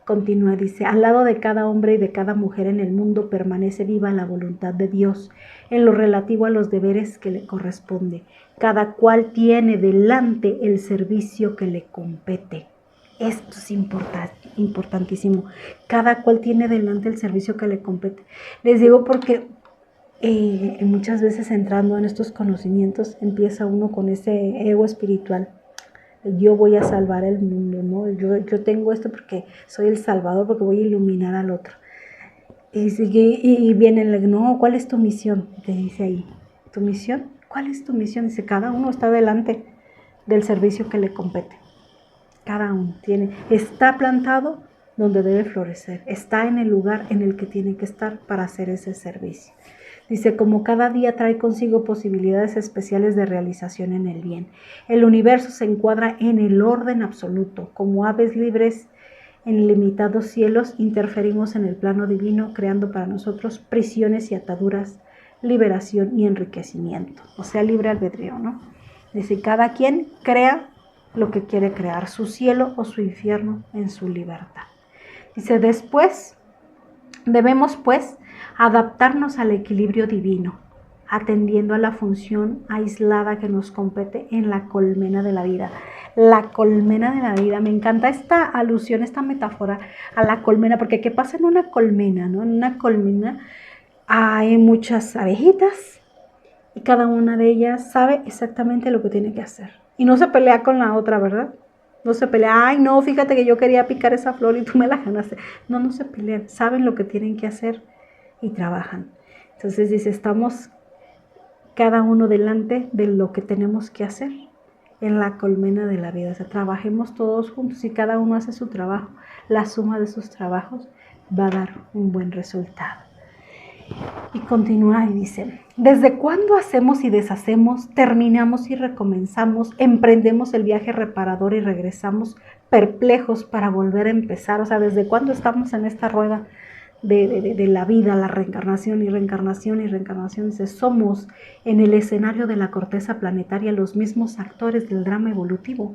Continúa, dice, al lado de cada hombre y de cada mujer en el mundo permanece viva la voluntad de Dios en lo relativo a los deberes que le corresponde. Cada cual tiene delante el servicio que le compete. Esto es importantísimo. Cada cual tiene delante el servicio que le compete. Les digo porque muchas veces entrando en estos conocimientos empieza uno con ese ego espiritual. Yo voy a salvar el mundo, ¿no? Yo tengo esto porque soy el salvador, porque voy a iluminar al otro. Y viene el, no, ¿cuál es tu misión? Te dice ahí, ¿tu misión? ¿Cuál es tu misión? Dice, cada uno está delante del servicio que le compete. Cada uno está plantado donde debe florecer, está en el lugar en el que tiene que estar para hacer ese servicio. Dice, como cada día trae consigo posibilidades especiales de realización en el bien. El universo se encuadra en el orden absoluto. Como aves libres en limitados cielos, interferimos en el plano divino, creando para nosotros prisiones y ataduras, liberación y enriquecimiento. O sea, libre albedrío, ¿no? Dice, cada quien crea lo que quiere crear, su cielo o su infierno en su libertad. Dice, después debemos pues adaptarnos al equilibrio divino, atendiendo a la función aislada que nos compete en la colmena de la vida. La colmena de la vida, me encanta esta alusión, esta metáfora a la colmena, porque ¿qué pasa en una colmena, no? En una colmena hay muchas abejitas y cada una de ellas sabe exactamente lo que tiene que hacer. Y no se pelea con la otra, ¿verdad? No se pelea, ay no, fíjate que yo quería picar esa flor y tú me la ganaste. No, no se pelean, saben lo que tienen que hacer y trabajan. Entonces dice, estamos cada uno delante de lo que tenemos que hacer en la colmena de la vida. O sea, trabajemos todos juntos y cada uno hace su trabajo. La suma de sus trabajos va a dar un buen resultado. Y continúa y dice, ¿desde cuándo hacemos y deshacemos, terminamos y recomenzamos, emprendemos el viaje reparador y regresamos perplejos para volver a empezar? O sea, ¿desde cuándo estamos en esta rueda de la vida, la reencarnación y reencarnación y reencarnación? Dice, somos en el escenario de la corteza planetaria los mismos actores del drama evolutivo.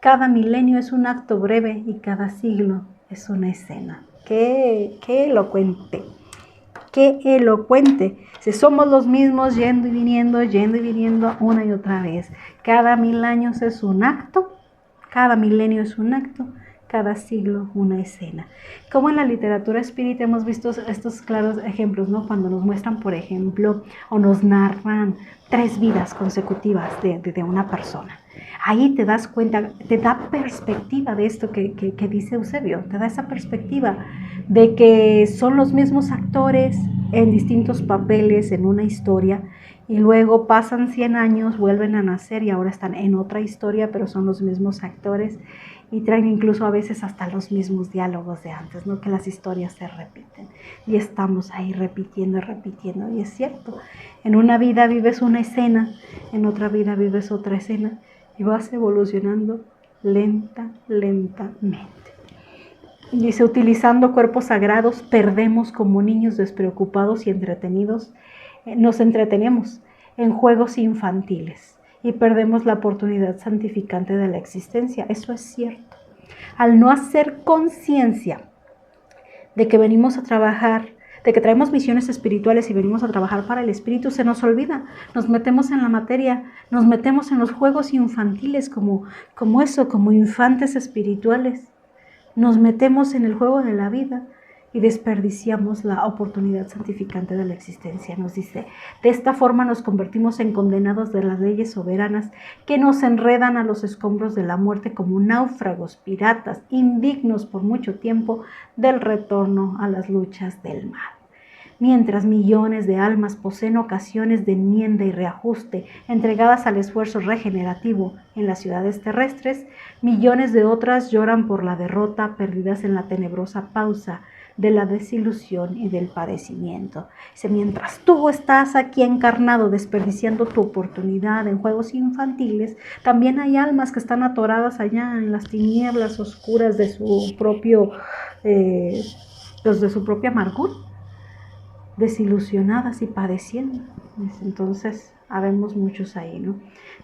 Cada milenio es un acto breve y cada siglo es una escena. ¡Qué elocuente! ¡Qué elocuente! Si somos los mismos yendo y viniendo una y otra vez. Cada 1000 años es un acto, cada milenio es un acto, cada siglo una escena. Como en la literatura espírita hemos visto estos claros ejemplos, ¿no? Cuando nos muestran, por ejemplo, o nos narran 3 vidas consecutivas de una persona. Ahí te das cuenta, te da perspectiva de esto que dice Eusebio, te da esa perspectiva de que son los mismos actores en distintos papeles en una historia y luego pasan 100 años, vuelven a nacer y ahora están en otra historia, pero son los mismos actores y traen incluso a veces hasta los mismos diálogos de antes, ¿no? Que las historias se repiten y estamos ahí repitiendo y es cierto, en una vida vives una escena, en otra vida vives otra escena y vas evolucionando lentamente. Dice, utilizando cuerpos sagrados, perdemos como niños despreocupados y entretenidos, nos entretenemos en juegos infantiles y perdemos la oportunidad santificante de la existencia. Eso es cierto. Al no hacer conciencia de que venimos a trabajar, de que traemos misiones espirituales y venimos a trabajar para el espíritu, se nos olvida, nos metemos en la materia, nos metemos en los juegos infantiles como infantes espirituales. Nos metemos en el juego de la vida y desperdiciamos la oportunidad santificante de la existencia. Nos dice, de esta forma nos convertimos en condenados de las leyes soberanas que nos enredan a los escombros de la muerte como náufragos, piratas, indignos por mucho tiempo del retorno a las luchas del mar. Mientras millones de almas poseen ocasiones de enmienda y reajuste entregadas al esfuerzo regenerativo en las ciudades terrestres, millones de otras lloran por la derrota, perdidas en la tenebrosa pausa de la desilusión y del padecimiento. Dice, mientras tú estás aquí encarnado desperdiciando tu oportunidad en juegos infantiles, también hay almas que están atoradas allá en las tinieblas oscuras de su propia amargura, desilusionadas y padeciendo. Entonces, habemos muchos ahí, ¿no?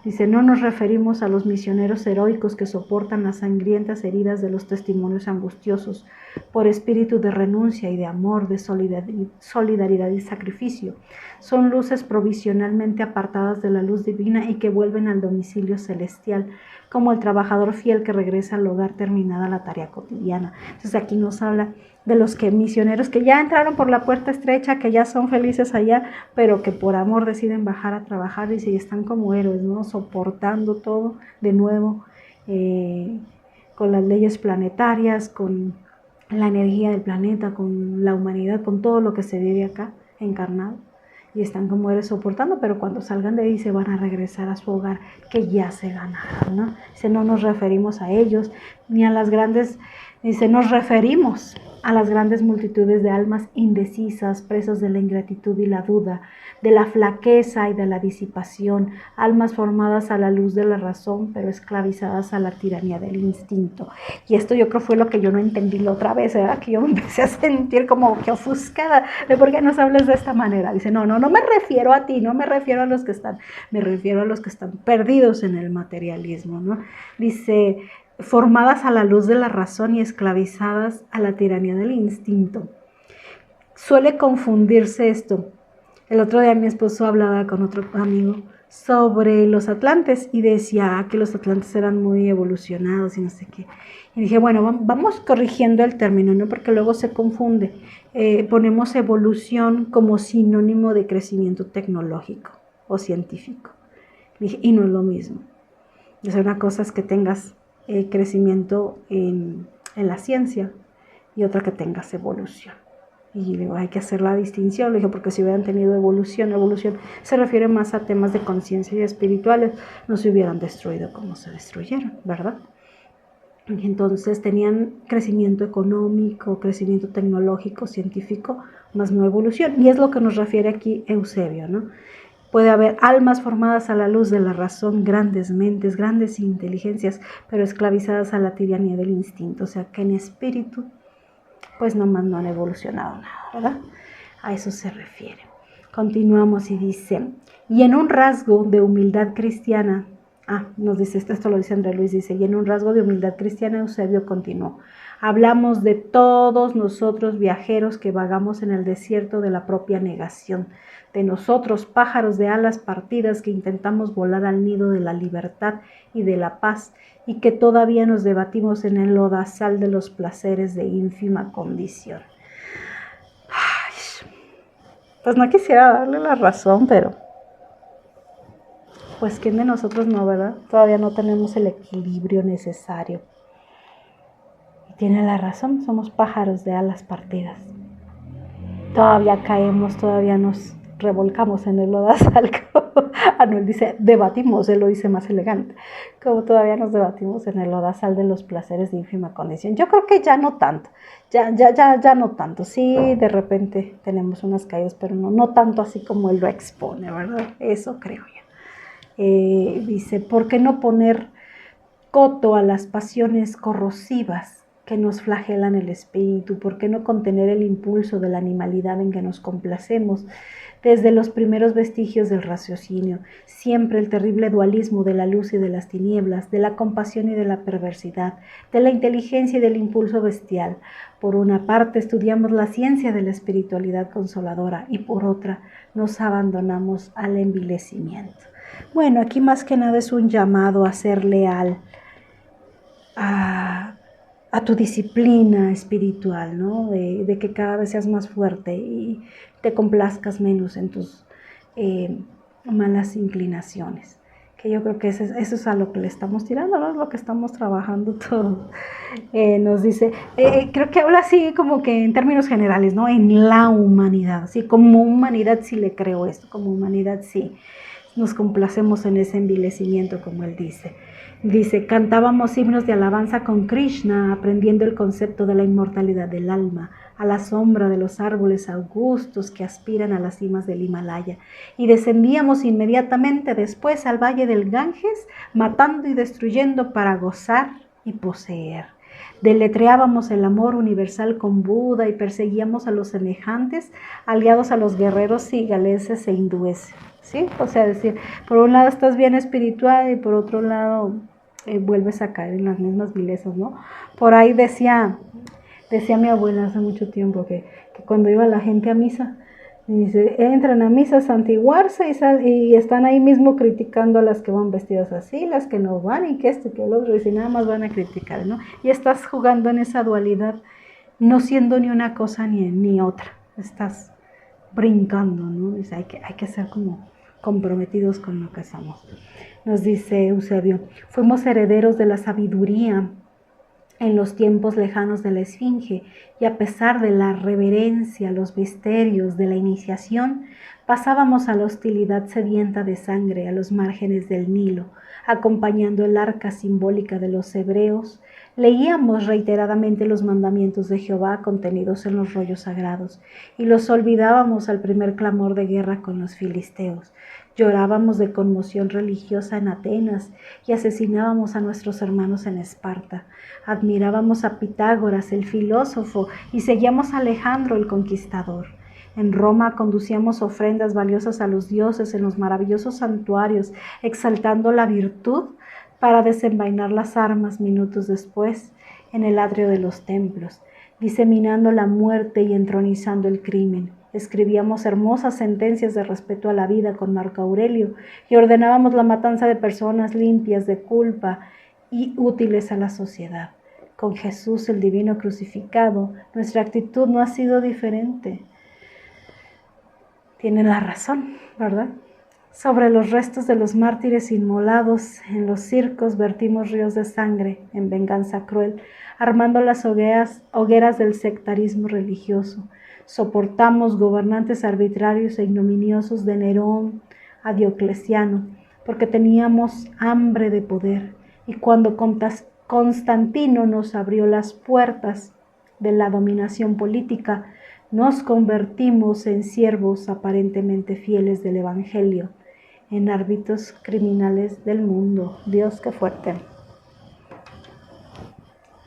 Dice, no nos referimos a los misioneros heroicos que soportan las sangrientas heridas de los testimonios angustiosos por espíritu de renuncia y de amor, de solidaridad y sacrificio. Son luces provisionalmente apartadas de la luz divina y que vuelven al domicilio celestial, como el trabajador fiel que regresa al hogar terminada la tarea cotidiana. Entonces aquí nos habla de los misioneros que ya entraron por la puerta estrecha, que ya son felices allá, pero que por amor deciden bajar a trabajar y si están como héroes, ¿no? Soportando todo de nuevo, con las leyes planetarias, con la energía del planeta, con la humanidad, con todo lo que se vive acá encarnado. Y están como héroes soportando, pero cuando salgan de ahí se van a regresar a su hogar que ya se ganaron, ¿no? No nos referimos a ellos, ni a las grandes Dice, nos referimos a las grandes multitudes de almas indecisas, presas de la ingratitud y la duda, de la flaqueza y de la disipación, almas formadas a la luz de la razón, pero esclavizadas a la tiranía del instinto. Y esto yo creo fue lo que yo no entendí la otra vez, ¿verdad? Que yo me empecé a sentir como que ofuscada, de por qué nos hablas de esta manera. Dice, no me refiero a ti, no me refiero a los que están, me refiero a los que están perdidos en el materialismo, ¿no? Dice, formadas a la luz de la razón y esclavizadas a la tiranía del instinto. Suele confundirse esto. El otro día mi esposo hablaba con otro amigo sobre los atlantes y decía que los atlantes eran muy evolucionados y no sé qué. Y dije, bueno, vamos corrigiendo el término, ¿no? Porque luego se confunde. Ponemos evolución como sinónimo de crecimiento tecnológico o científico. Dije, y no es lo mismo. O sea, una cosa es que tengas crecimiento en la ciencia y otra que tengas evolución. Y digo, hay que hacer la distinción, le dije, porque si hubieran tenido evolución se refiere más a temas de conciencia y espirituales, no se hubieran destruido como se destruyeron, ¿verdad? Entonces tenían crecimiento económico, crecimiento tecnológico, científico, más no evolución, y es lo que nos refiere aquí Eusebio, ¿no? Puede haber almas formadas a la luz de la razón, grandes mentes, grandes inteligencias, pero esclavizadas a la tiranía del instinto, o sea que en espíritu pues nomás no han evolucionado nada, ¿verdad? A eso se refiere. Continuamos y dice, y en un rasgo de humildad cristiana, nos dice esto lo dice André Luis, dice, y en un rasgo de humildad cristiana Eusebio continuó, hablamos de todos nosotros viajeros que vagamos en el desierto de la propia negación, de nosotros pájaros de alas partidas que intentamos volar al nido de la libertad y de la paz, y que todavía nos debatimos en el lodazal de los placeres de ínfima condición. Ay, pues no quisiera darle la razón, pero pues quién de nosotros no, ¿verdad? Todavía no tenemos el equilibrio necesario. Y tiene la razón, somos pájaros de alas partidas. Todavía caemos, todavía nos revolcamos en el lodazal. No, él dice debatimos, él lo dice más elegante. Como todavía nos debatimos en el lodazal de los placeres de ínfima condición. Yo creo que ya no tanto, ya no tanto. Sí, de repente tenemos unas caídas, pero no tanto así como él lo expone, ¿verdad? Eso creo yo. Dice, ¿por qué no poner coto a las pasiones corrosivas que nos flagelan el espíritu? ¿Por qué no contener el impulso de la animalidad en que nos complacemos? Desde los primeros vestigios del raciocinio, siempre el terrible dualismo de la luz y de las tinieblas, de la compasión y de la perversidad, de la inteligencia y del impulso bestial. Por una parte estudiamos la ciencia de la espiritualidad consoladora y por otra nos abandonamos al envilecimiento. Bueno, aquí más que nada es un llamado a ser leal a tu disciplina espiritual, ¿no? De que cada vez seas más fuerte y te complazcas menos en tus malas inclinaciones. Que yo creo que eso es a lo que le estamos tirando, ¿no? Es lo que estamos trabajando todos. Nos dice, creo que habla así como que en términos generales, ¿no? En la humanidad, sí, como humanidad sí le creo esto, como humanidad sí. Nos complacemos en ese envilecimiento, como él dice. Dice, cantábamos himnos de alabanza con Krishna, aprendiendo el concepto de la inmortalidad del alma, a la sombra de los árboles augustos que aspiran a las cimas del Himalaya, y descendíamos inmediatamente después al valle del Ganges, matando y destruyendo para gozar y poseer. Deletreábamos el amor universal con Buda y perseguíamos a los semejantes, aliados a los guerreros cigaleses e hindúes. ¿Sí? O sea, decir, por un lado estás bien espiritual y por otro lado vuelves a caer en las mismas vilezas, ¿no? Por ahí decía mi abuela hace mucho tiempo que cuando iba la gente a misa, dice, entran a misa a santiguarse y están ahí mismo criticando a las que van vestidas así, las que no van y que que el otro, y si nada más van a criticar, ¿no? Y estás jugando en esa dualidad, no siendo ni una cosa ni otra, estás brincando, ¿no? Dice, hay que ser como comprometidos con lo que somos. Nos dice Eusebio, fuimos herederos de la sabiduría en los tiempos lejanos de la Esfinge, y a pesar de la reverencia, los misterios de la iniciación, pasábamos a la hostilidad sedienta de sangre a los márgenes del Nilo, acompañando el arca simbólica de los hebreos. Leíamos reiteradamente los mandamientos de Jehová contenidos en los rollos sagrados, y los olvidábamos al primer clamor de guerra con los filisteos. Llorábamos de conmoción religiosa en Atenas y asesinábamos a nuestros hermanos en Esparta. Admirábamos a Pitágoras, el filósofo, y seguíamos a Alejandro, el conquistador. En Roma conducíamos ofrendas valiosas a los dioses en los maravillosos santuarios, exaltando la virtud para desenvainar las armas minutos después en el atrio de los templos, diseminando la muerte y entronizando el crimen. Escribíamos hermosas sentencias de respeto a la vida con Marco Aurelio y ordenábamos la matanza de personas limpias de culpa y útiles a la sociedad. Con Jesús el divino crucificado, nuestra actitud no ha sido diferente. Tienen la razón, ¿verdad? Sobre los restos de los mártires inmolados en los circos vertimos ríos de sangre en venganza cruel, armando las hogueras del sectarismo religioso. Soportamos gobernantes arbitrarios e ignominiosos de Nerón a Diocleciano, porque teníamos hambre de poder. Y cuando Constantino nos abrió las puertas de la dominación política, nos convertimos en siervos aparentemente fieles del Evangelio, en árbitros criminales del mundo. Dios, qué fuerte.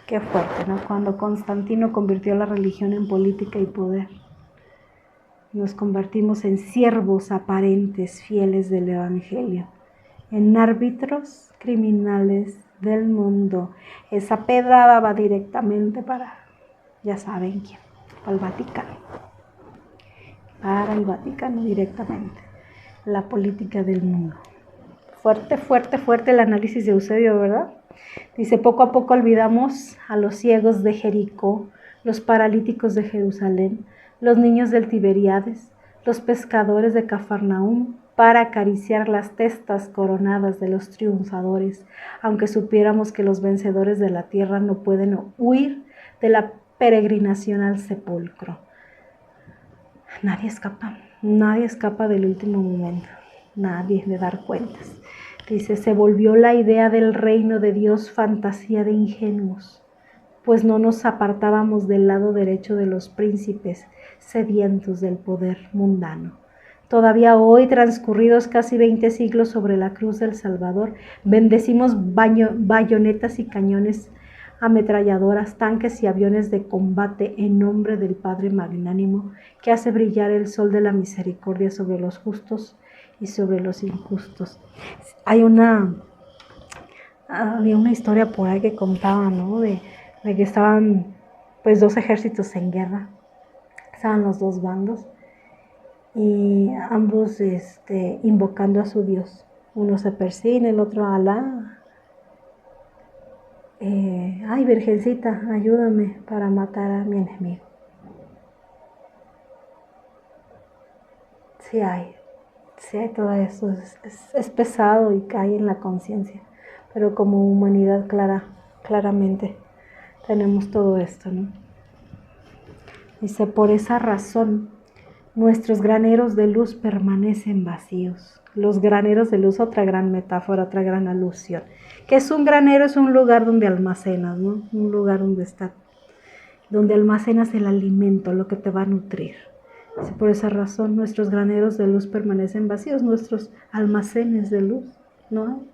Qué fuerte, ¿no? Cuando Constantino convirtió la religión en política y poder, nos convertimos en siervos aparentes fieles del Evangelio, en árbitros criminales del mundo. Esa pedrada va directamente para, ya saben quién, para el Vaticano. Para el Vaticano directamente. La política del mundo. Fuerte, fuerte, fuerte el análisis de Eusebio, ¿verdad? Dice, poco a poco olvidamos a los ciegos de Jericó, los paralíticos de Jerusalén, los niños del Tiberíades, los pescadores de Cafarnaúm, para acariciar las testas coronadas de los triunfadores, aunque supiéramos que los vencedores de la tierra no pueden huir de la peregrinación al sepulcro. Nadie escapa del último momento, nadie de dar cuentas. Dice, se volvió la idea del reino de Dios fantasía de ingenuos, pues no nos apartábamos del lado derecho de los príncipes sedientos del poder mundano. Todavía hoy, transcurridos casi 20 siglos sobre la cruz del Salvador, bendecimos bayonetas y cañones, ametralladoras, tanques y aviones de combate en nombre del Padre magnánimo que hace brillar el sol de la misericordia sobre los justos y sobre los injustos. Había una historia por ahí que contaba, ¿no? De que estaban pues dos ejércitos en guerra, estaban los dos bandos y ambos invocando a su Dios. Uno se persina, el otro a Alá. Ay, Virgencita, ayúdame para matar a mi enemigo. Sí hay todo eso, es pesado y cae en la conciencia, pero como humanidad claramente tenemos todo esto, ¿no? Dice, por esa razón nuestros graneros de luz permanecen vacíos. Los graneros de luz, otra gran metáfora, otra gran alusión. ¿Qué es un granero? Es un lugar donde almacenas, ¿no? Un lugar donde almacenas el alimento, lo que te va a nutrir. Por esa razón nuestros graneros de luz permanecen vacíos, nuestros almacenes de luz, ¿no hay?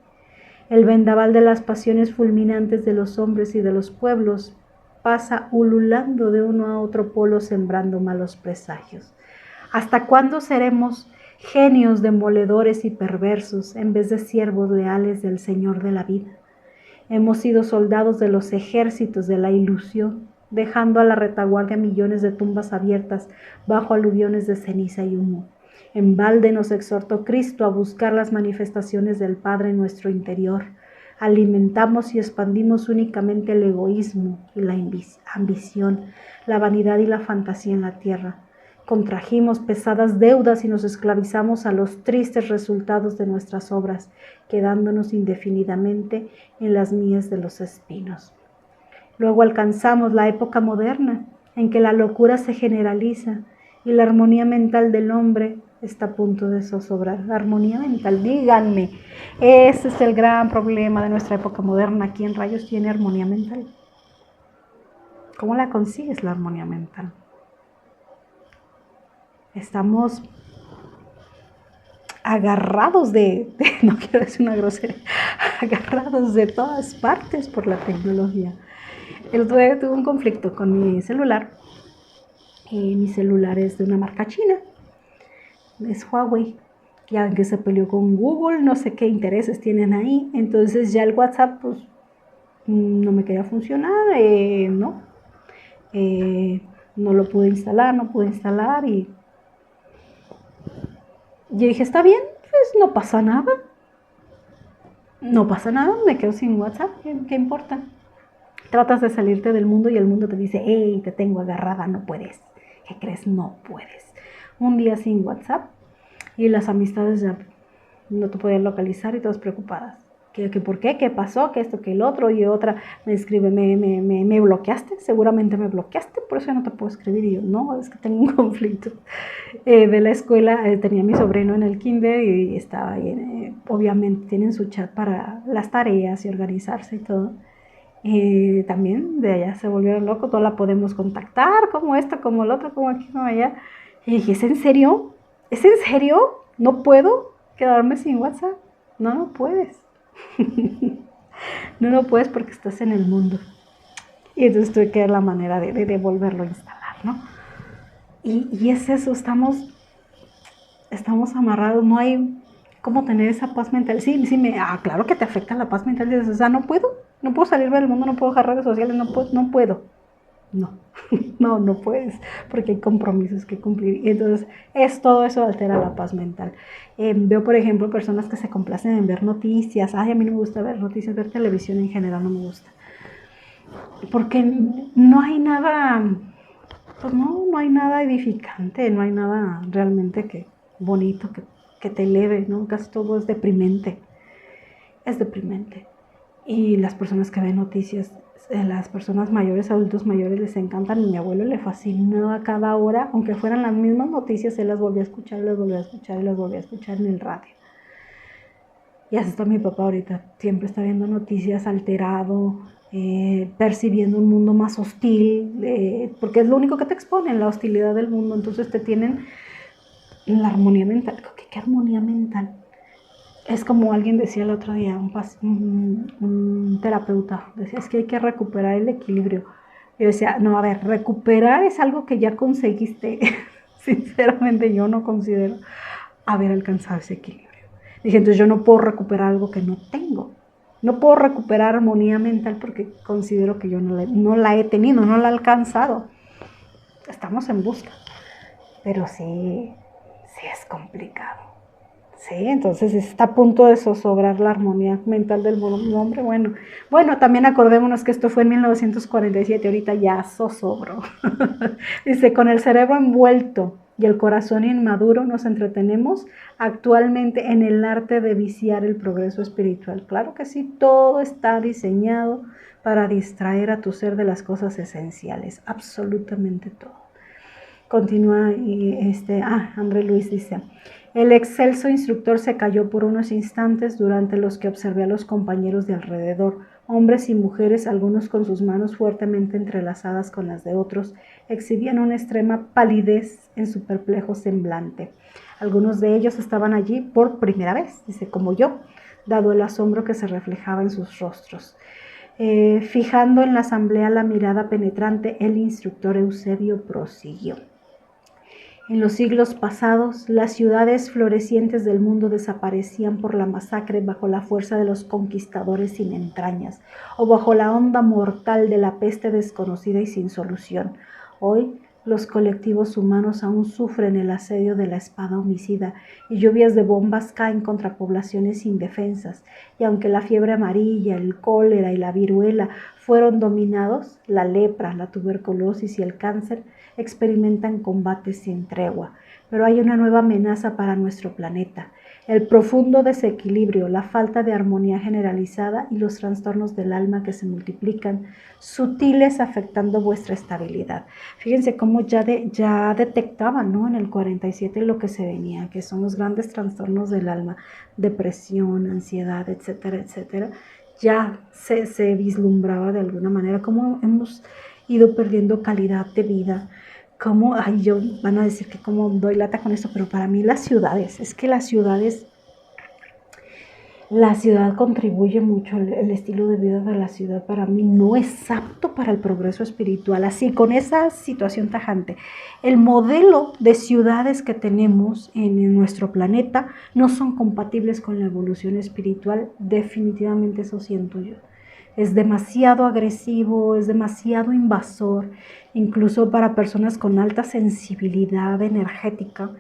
El vendaval de las pasiones fulminantes de los hombres y de los pueblos pasa ululando de uno a otro polo, sembrando malos presagios. ¿Hasta cuándo seremos genios demoledores y perversos en vez de siervos leales del Señor de la vida? Hemos sido soldados de los ejércitos de la ilusión, dejando a la retaguardia millones de tumbas abiertas bajo aluviones de ceniza y humo. En balde nos exhortó Cristo a buscar las manifestaciones del Padre en nuestro interior. Alimentamos y expandimos únicamente el egoísmo y la ambición, la vanidad y la fantasía en la tierra. Contrajimos pesadas deudas y nos esclavizamos a los tristes resultados de nuestras obras, quedándonos indefinidamente en las mies de los espinos. Luego alcanzamos la época moderna, en que la locura se generaliza y la armonía mental del hombre está a punto de zozobrar. La armonía mental, díganme, ese es el gran problema de nuestra época moderna. ¿Quién rayos tiene armonía mental? ¿Cómo la consigues la armonía mental? Estamos agarrados no quiero decir una grosería, agarrados de todas partes por la tecnología. El otro día tuve un conflicto con mi celular. Mi celular es de una marca china, es Huawei, que se peleó con Google, no sé qué intereses tienen ahí. Entonces ya el WhatsApp pues no me quería funcionar, no lo pude instalar y yo dije, está bien, pues no pasa nada, me quedo sin WhatsApp, ¿qué importa? Tratas de salirte del mundo y el mundo te dice, hey, te tengo agarrada, no puedes. ¿Qué crees? No puedes. Un día sin WhatsApp y las amistades ya no te podían localizar y todas preocupadas. ¿Qué por qué? ¿Qué pasó? ¿Qué esto? ¿Qué el otro? Y otra me escribe, me bloqueaste, seguramente me bloqueaste, por eso ya no te puedo escribir. Y yo, no, es que tengo un conflicto. De la escuela tenía a mi sobrino en el kinder y estaba ahí, obviamente tienen su chat para las tareas y organizarse y todo. También de allá se volvieron locos, todos la podemos contactar, como esto, como el otro, como aquí, como allá. Y dije, ¿es en serio? ¿Es en serio? ¿No puedo quedarme sin WhatsApp? No puedes. No puedes porque estás en el mundo. Y entonces tuve que ver la manera de volverlo a instalar, ¿no? Y es eso, estamos amarrados, no hay cómo tener esa paz mental. Sí, claro que te afecta la paz mental. O sea, no puedo salirme del mundo, no puedo dejar redes sociales, no puedo. No puedes, porque hay compromisos que cumplir. Y entonces, todo eso altera la paz mental. Veo, por ejemplo, personas que se complacen en ver noticias. A mí no me gusta ver noticias, ver televisión en general no me gusta. Porque no hay nada, pues no hay nada edificante, no hay nada realmente bonito que te eleve, ¿no? Casi todo es deprimente. Es deprimente. Y las personas que ven noticias, las personas mayores, adultos mayores, les encantan. A mi abuelo le fascinaba a cada hora, aunque fueran las mismas noticias, él las volvía a escuchar, las volvía a escuchar y las volvía a escuchar en el radio. Y así está mi papá ahorita, siempre está viendo noticias, alterado, percibiendo un mundo más hostil, porque es lo único que te exponen, la hostilidad del mundo. Entonces te tienen la armonía mental. ¿Qué armonía mental? Es como alguien decía el otro día, un terapeuta, decía, es que hay que recuperar el equilibrio. Yo decía, no, a ver, recuperar es algo que ya conseguiste. Sinceramente yo no considero haber alcanzado ese equilibrio. Dije, entonces yo no puedo recuperar algo que no tengo. No puedo recuperar armonía mental porque considero que yo no la he tenido, no la he alcanzado. Estamos en busca, pero sí es complicado. Sí, entonces está a punto de zozobrar la armonía mental del hombre. Bueno, también acordémonos que esto fue en 1947, ahorita ya zozobró. Dice, con el cerebro envuelto y el corazón inmaduro nos entretenemos actualmente en el arte de viciar el progreso espiritual. Claro que sí, todo está diseñado para distraer a tu ser de las cosas esenciales, absolutamente todo. Continúa André Luis dice, el excelso instructor se calló por unos instantes durante los que observé a los compañeros de alrededor, hombres y mujeres, algunos con sus manos fuertemente entrelazadas con las de otros, exhibían una extrema palidez en su perplejo semblante. Algunos de ellos estaban allí por primera vez, dice, como yo, dado el asombro que se reflejaba en sus rostros. Fijando en la asamblea la mirada penetrante, el instructor Eusebio prosiguió. En los siglos pasados, las ciudades florecientes del mundo desaparecían por la masacre bajo la fuerza de los conquistadores sin entrañas o bajo la onda mortal de la peste desconocida y sin solución. Hoy, los colectivos humanos aún sufren el asedio de la espada homicida y lluvias de bombas caen contra poblaciones indefensas. Y aunque la fiebre amarilla, el cólera y la viruela fueron dominados, la lepra, la tuberculosis y el cáncer experimentan combates sin tregua. pero hay una nueva amenaza para nuestro planeta: el profundo desequilibrio, la falta de armonía generalizada y los trastornos del alma que se multiplican, sutiles, afectando vuestra estabilidad. Fíjense cómo ya detectaban, ¿no?, en el 47 lo que se venía, que son los grandes trastornos del alma, depresión, ansiedad, etcétera, etcétera. Ya se vislumbraba de alguna manera cómo hemos ido perdiendo calidad de vida. Cómo, van a decir que cómo doy lata con esto, pero para mí las ciudades, es que la ciudad contribuye mucho, el estilo de vida de la ciudad para mí no es apto para el progreso espiritual. Así, con esa situación tajante, el modelo de ciudades que tenemos en nuestro planeta no son compatibles con la evolución espiritual, definitivamente eso siento yo. Es demasiado agresivo, es demasiado invasor, incluso para personas con alta sensibilidad energética.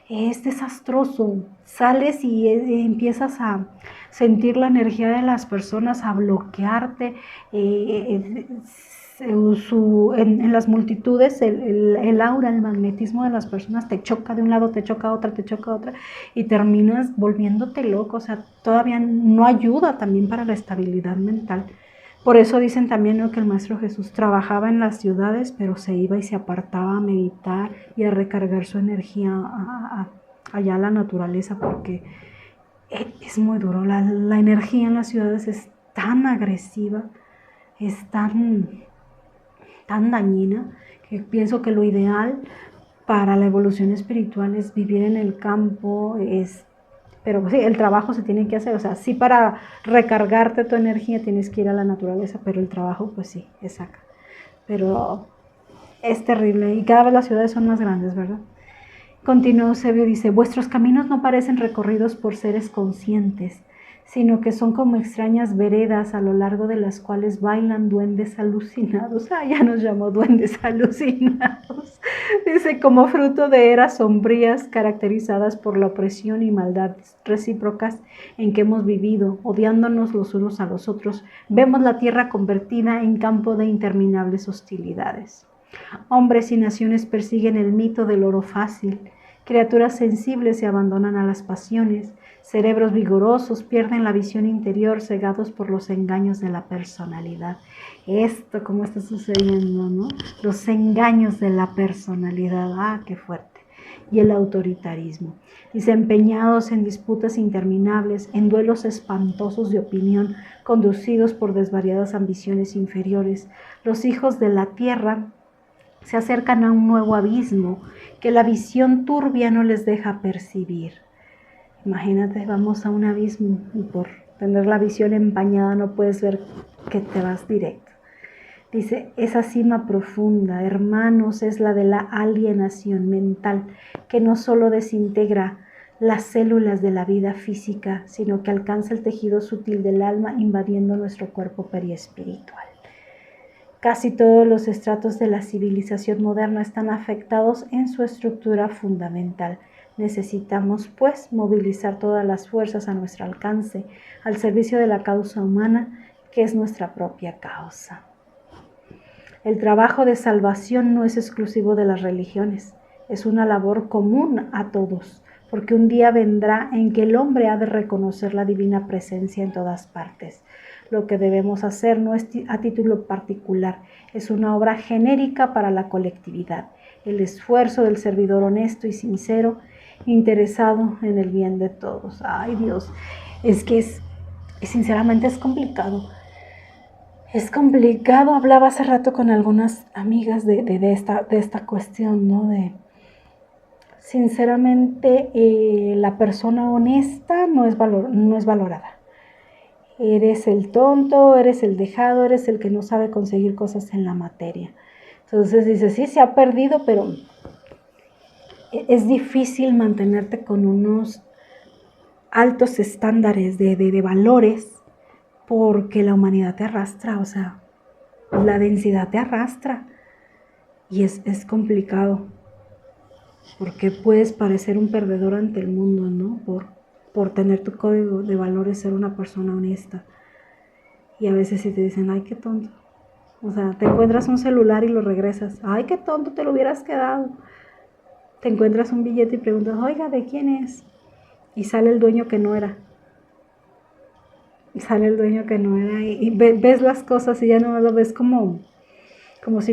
Es desastroso. Sales y empiezas a sentir la energía de las personas, a bloquearte. En las multitudes, el aura, el magnetismo de las personas te choca de un lado, te choca a otra, te choca a otra, y terminas volviéndote loco. O sea, todavía no ayuda también para la estabilidad mental. Por eso dicen también, ¿no?, que el Maestro Jesús trabajaba en las ciudades, pero se iba y se apartaba a meditar y a recargar su energía allá a la naturaleza, porque es muy duro. La energía en las ciudades es tan agresiva, es tan dañina, que pienso que lo ideal para la evolución espiritual es vivir en el campo, pero sí, el trabajo se tiene que hacer. O sea, sí, para recargarte tu energía tienes que ir a la naturaleza, pero el trabajo, pues sí, es acá. Pero es terrible y cada vez las ciudades son más grandes, ¿verdad? Continuó Eusebio, dice: vuestros caminos no parecen recorridos por seres conscientes, sino que son como extrañas veredas a lo largo de las cuales bailan duendes alucinados. Ya nos llamó duendes alucinados. Dice: como fruto de eras sombrías caracterizadas por la opresión y maldad recíprocas en que hemos vivido, odiándonos los unos a los otros, vemos la tierra convertida en campo de interminables hostilidades. Hombres y naciones persiguen el mito del oro fácil. Criaturas sensibles se abandonan a las pasiones. Cerebros vigorosos pierden la visión interior, cegados por los engaños de la personalidad. Esto, ¿cómo está sucediendo, no? Los engaños de la personalidad. Qué fuerte. Y el autoritarismo. Desempeñados en disputas interminables, en duelos espantosos de opinión, conducidos por desvariadas ambiciones inferiores, los hijos de la tierra se acercan a un nuevo abismo que la visión turbia no les deja percibir. Imagínate, vamos a un abismo y por tener la visión empañada no puedes ver que te vas directo. Dice: esa cima profunda, hermanos, es la de la alienación mental, que no solo desintegra las células de la vida física, sino que alcanza el tejido sutil del alma, invadiendo nuestro cuerpo periespiritual. Casi todos los estratos de la civilización moderna están afectados en su estructura fundamental. Necesitamos, pues, movilizar todas las fuerzas a nuestro alcance, al servicio de la causa humana, que es nuestra propia causa. El trabajo de salvación no es exclusivo de las religiones, es una labor común a todos, porque un día vendrá en que el hombre ha de reconocer la divina presencia en todas partes. Lo que debemos hacer no es a título particular, es una obra genérica para la colectividad, el esfuerzo del servidor honesto y sincero, interesado en el bien de todos. Ay, Dios, es que sinceramente es complicado. Es complicado. Hablaba hace rato con algunas amigas de esta cuestión, ¿no? Sinceramente, la persona honesta no es valorada. Eres el tonto, eres el dejado, eres el que no sabe conseguir cosas en la materia. Entonces dice: sí, se ha perdido, pero es difícil mantenerte con unos altos estándares de valores, porque la humanidad te arrastra, o sea, la densidad te arrastra y es complicado, porque puedes parecer un perdedor ante el mundo, ¿no? Por tener tu código de valores, ser una persona honesta. Y a veces si te dicen: ay, qué tonto, o sea, te encuentras un celular y lo regresas, ay, qué tonto, te lo hubieras quedado. te encuentras un billete y preguntas, oiga, ¿de quién es? Y sale el dueño que no era. Y ves las cosas y ya no lo ves como si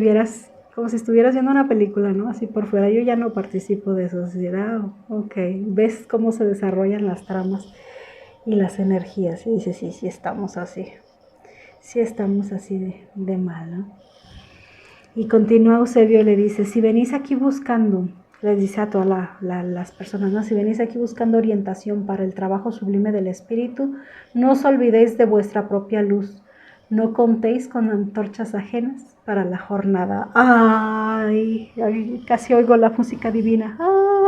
estuvieras viendo una película, ¿no? Así por fuera. Yo ya no participo de eso. Así ok. Ves cómo se desarrollan las tramas y las energías. Y dices, sí estamos así. Sí estamos así de mal, ¿no? Y continúa Eusebio, le dice, si venís aquí buscando, les dice a todas las personas, ¿no? Si venís aquí buscando orientación para el trabajo sublime del espíritu, no os olvidéis de vuestra propia luz. No contéis con antorchas ajenas para la jornada. ¡Ay! Casi oigo la música divina. ¡Ah!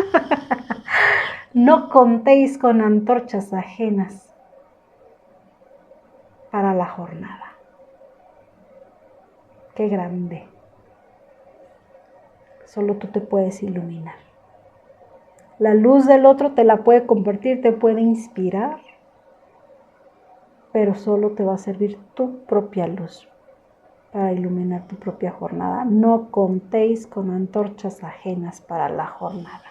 No contéis con antorchas ajenas para la jornada. ¡Qué grande! Solo tú te puedes iluminar. La luz del otro te la puede compartir, te puede inspirar, pero solo te va a servir tu propia luz para iluminar tu propia jornada. No contéis con antorchas ajenas para la jornada.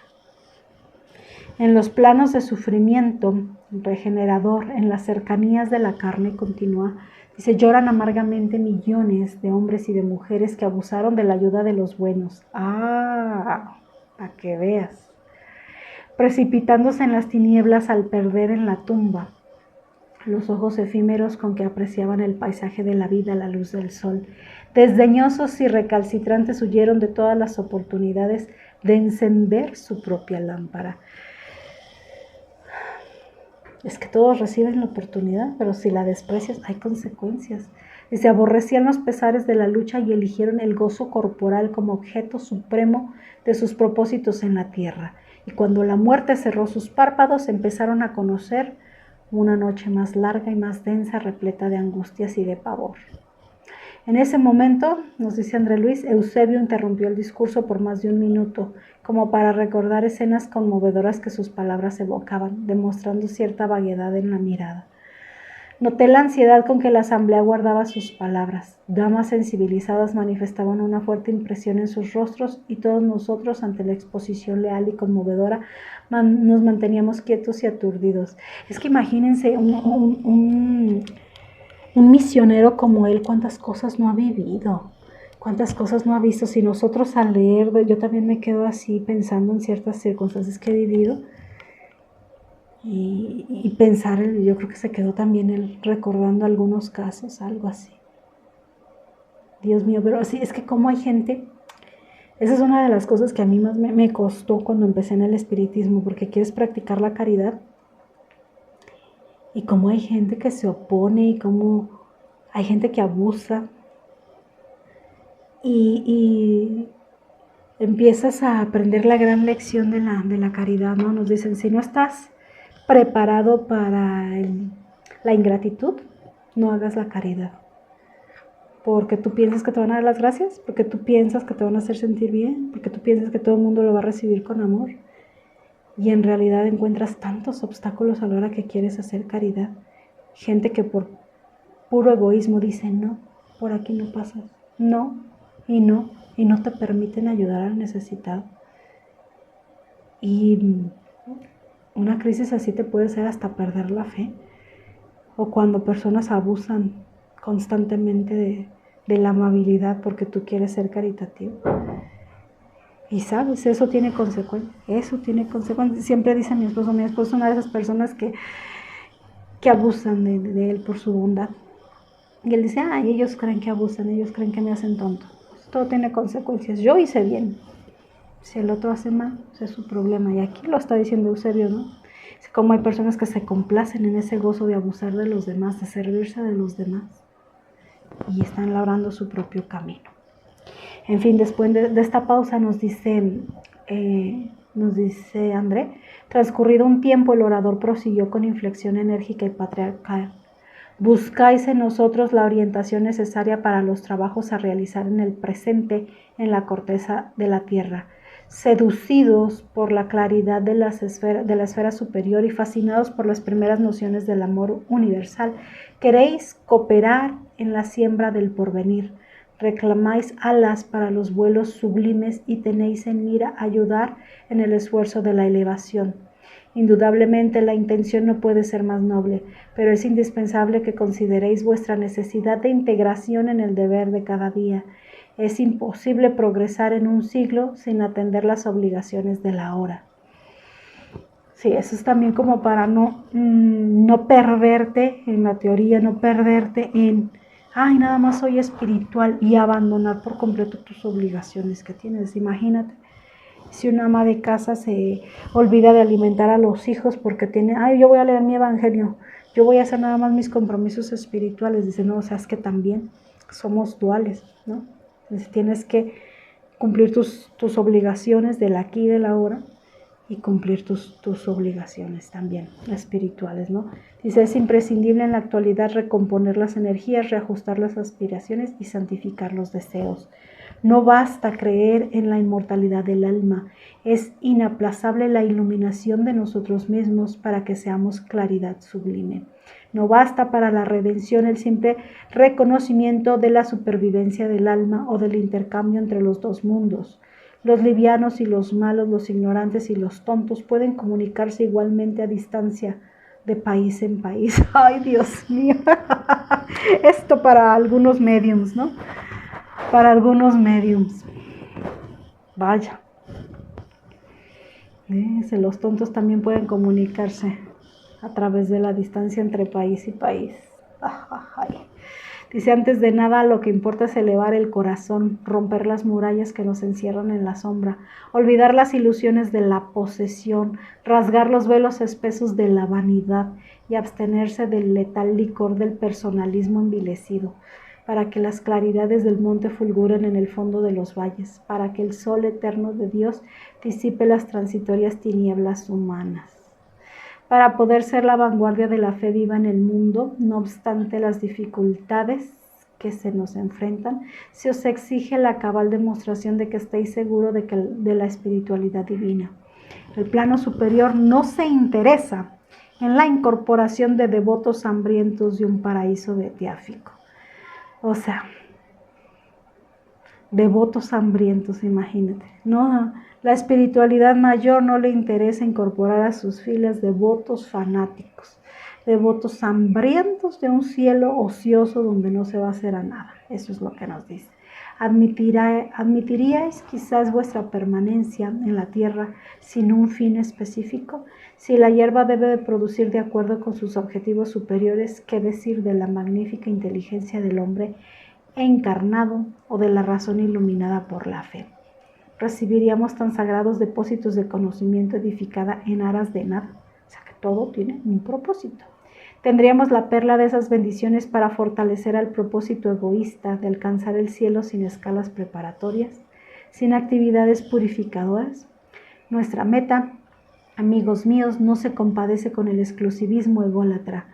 En los planos de sufrimiento regenerador, en las cercanías de la carne, continúa, dice, lloran amargamente millones de hombres y de mujeres que abusaron de la ayuda de los buenos. Para que veas. Precipitándose en las tinieblas al perder en la tumba los ojos efímeros con que apreciaban el paisaje de la vida a la luz del sol. Desdeñosos y recalcitrantes huyeron de todas las oportunidades de encender su propia lámpara. Es que todos reciben la oportunidad, pero si la desprecias hay consecuencias. Y se aborrecían los pesares de la lucha y eligieron el gozo corporal como objeto supremo de sus propósitos en la tierra. Y cuando la muerte cerró sus párpados, empezaron a conocer una noche más larga y más densa, repleta de angustias y de pavor. En ese momento, nos dice André Luis, Eusebio interrumpió el discurso por más de un minuto, como para recordar escenas conmovedoras que sus palabras evocaban, demostrando cierta vaguedad en la mirada. Noté la ansiedad con que la asamblea guardaba sus palabras. Damas sensibilizadas manifestaban una fuerte impresión en sus rostros y todos nosotros, ante la exposición leal y conmovedora, nos manteníamos quietos y aturdidos. Es que imagínense un misionero como él, cuántas cosas no ha vivido, cuántas cosas no ha visto. Si nosotros al leer, yo también me quedo así pensando en ciertas circunstancias que he vivido y pensar, yo creo que se quedó también él recordando algunos casos, algo así. Dios mío, pero sí, es que como hay gente, esa es una de las cosas que a mí más me costó cuando empecé en el espiritismo, porque quieres practicar la caridad y como hay gente que se opone y como hay gente que abusa y empiezas a aprender la gran lección de la caridad, ¿no? Nos dicen, si no estás preparado para la ingratitud, no hagas la caridad. Porque tú piensas que te van a dar las gracias, porque tú piensas que te van a hacer sentir bien, porque tú piensas que todo el mundo lo va a recibir con amor. Y en realidad encuentras tantos obstáculos a la hora que quieres hacer caridad. Gente que por puro egoísmo dice, no, por aquí no pasas, no, y no te permiten ayudar al necesitado. Y una crisis así te puede hacer hasta perder la fe. O cuando personas abusan constantemente de la amabilidad porque tú quieres ser caritativo. Y sabes, eso tiene consecuencias. Siempre dice mi esposo es una de esas personas que abusan de él por su bondad. Y él dice, ellos creen que abusan, ellos creen que me hacen tonto. Pues todo tiene consecuencias. Yo hice bien. Si el otro hace mal, ese es su problema. Y aquí lo está diciendo Eusebio, ¿no? Como hay personas que se complacen en ese gozo de abusar de los demás, de servirse de los demás. Y están labrando su propio camino. En fin, después de esta pausa nos dice André, transcurrido un tiempo el orador prosiguió con inflexión enérgica y patriarcal. Buscáis en nosotros la orientación necesaria para los trabajos a realizar en el presente en la corteza de la tierra. Seducidos por la claridad de la esfera superior y fascinados por las primeras nociones del amor universal, queréis cooperar en la siembra del porvenir, Reclamáis alas para los vuelos sublimes y tenéis en mira ayudar en el esfuerzo de la elevación. Indudablemente la intención no puede ser más noble, pero es indispensable que consideréis vuestra necesidad de integración en el deber de cada día. Es imposible progresar en un siglo sin atender las obligaciones de la hora. Sí, eso es también como para no perderte en la teoría, no perderte en, ay, nada más soy espiritual y abandonar por completo tus obligaciones que tienes. Imagínate, si una ama de casa se olvida de alimentar a los hijos porque tiene, ay, yo voy a leer mi evangelio, yo voy a hacer nada más mis compromisos espirituales. Dice, no, o sea, es que también somos duales, ¿no? Entonces tienes que cumplir tus obligaciones del aquí y del ahora, y cumplir tus obligaciones también espirituales, ¿no? Dice, es imprescindible en la actualidad recomponer las energías, reajustar las aspiraciones y santificar los deseos. No basta creer en la inmortalidad del alma, es inaplazable la iluminación de nosotros mismos para que seamos claridad sublime. No basta para la redención el simple reconocimiento de la supervivencia del alma o del intercambio entre los dos mundos. Los livianos y los malos, los ignorantes y los tontos pueden comunicarse igualmente a distancia de país en país. ¡Ay, Dios mío! Esto para algunos mediums, ¿no? Para algunos mediums. Vaya. Los tontos también pueden comunicarse a través de la distancia entre país y país. Ay. Dice, antes de nada, lo que importa es elevar el corazón, romper las murallas que nos encierran en la sombra, olvidar las ilusiones de la posesión, rasgar los velos espesos de la vanidad y abstenerse del letal licor del personalismo envilecido, para que las claridades del monte fulguren en el fondo de los valles, para que el sol eterno de Dios disipe las transitorias tinieblas humanas. Para poder ser la vanguardia de la fe viva en el mundo, no obstante las dificultades que se nos enfrentan, se os exige la cabal demostración de que estéis seguros de la espiritualidad divina. El plano superior no se interesa en la incorporación de devotos hambrientos de un paraíso beatífico. O sea, devotos hambrientos, imagínate. No, la espiritualidad mayor no le interesa incorporar a sus filas devotos fanáticos, devotos hambrientos de un cielo ocioso donde no se va a hacer a nada. Eso es lo que nos dice. ¿Admitiríais quizás vuestra permanencia en la tierra sin un fin específico? Si la hierba debe de producir de acuerdo con sus objetivos superiores, ¿qué decir de la magnífica inteligencia del hombre encarnado o de la razón iluminada por la fe? Recibiríamos tan sagrados depósitos de conocimiento edificada en aras de nada. O sea que todo tiene un propósito. Tendríamos la perla de esas bendiciones para fortalecer al propósito egoísta de alcanzar el cielo sin escalas preparatorias, sin actividades purificadoras. Nuestra meta, amigos míos, no se compadece con el exclusivismo ególatra.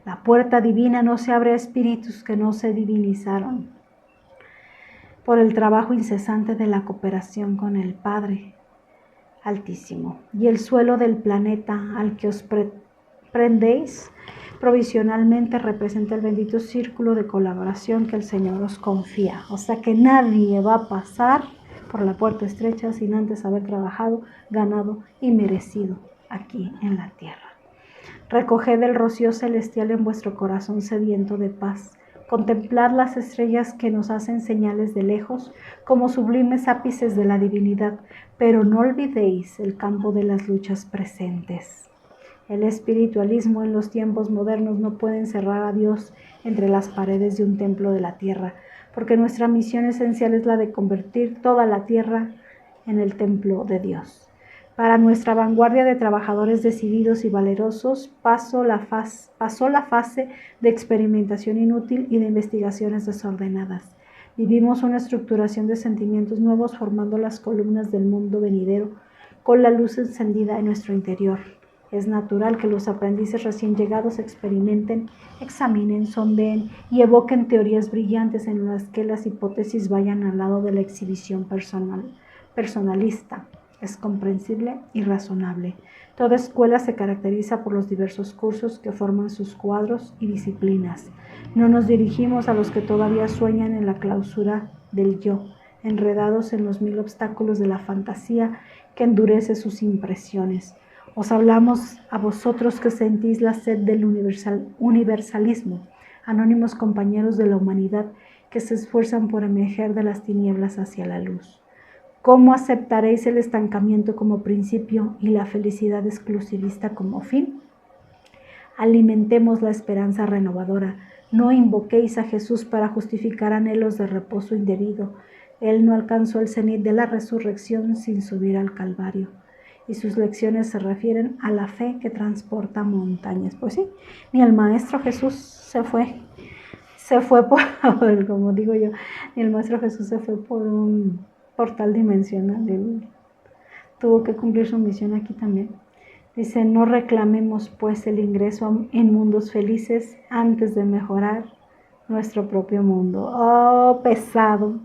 La puerta divina no se abre a espíritus que no se divinizaron por el trabajo incesante de la cooperación con el Padre Altísimo. Y el suelo del planeta al que os prendéis provisionalmente representa el bendito círculo de colaboración que el Señor os confía. O sea que nadie va a pasar por la puerta estrecha sin antes haber trabajado, ganado y merecido aquí en la tierra. Recoged el rocío celestial en vuestro corazón sediento de paz. Contemplad las estrellas que nos hacen señales de lejos como sublimes ápices de la divinidad, pero no olvidéis el campo de las luchas presentes. El espiritualismo en los tiempos modernos no puede encerrar a Dios entre las paredes de un templo de la tierra, porque nuestra misión esencial es la de convertir toda la tierra en el templo de Dios. Para nuestra vanguardia de trabajadores decididos y valerosos pasó la fase de experimentación inútil y de investigaciones desordenadas. Vivimos una estructuración de sentimientos nuevos formando las columnas del mundo venidero con la luz encendida en nuestro interior. Es natural que los aprendices recién llegados experimenten, examinen, sondeen y evoquen teorías brillantes en las que las hipótesis vayan al lado de la exhibición personalista. Es comprensible y razonable. Toda escuela se caracteriza por los diversos cursos que forman sus cuadros y disciplinas. No nos dirigimos a los que todavía sueñan en la clausura del yo, enredados en los 1000 obstáculos de la fantasía que endurece sus impresiones. Os hablamos a vosotros que sentís la sed del universalismo, anónimos compañeros de la humanidad que se esfuerzan por emerger de las tinieblas hacia la luz. ¿Cómo aceptaréis el estancamiento como principio y la felicidad exclusivista como fin? Alimentemos la esperanza renovadora. No invoquéis a Jesús para justificar anhelos de reposo indebido. Él no alcanzó el cenit de la resurrección sin subir al Calvario. Y sus lecciones se refieren a la fe que transporta montañas. Pues sí, ni el Maestro Jesús se fue por, como digo yo, ni el Maestro Jesús se fue por un portal dimensional. Él tuvo que cumplir su misión aquí también. Dice, no reclamemos pues el ingreso en mundos felices antes de mejorar nuestro propio mundo. Oh, pesado.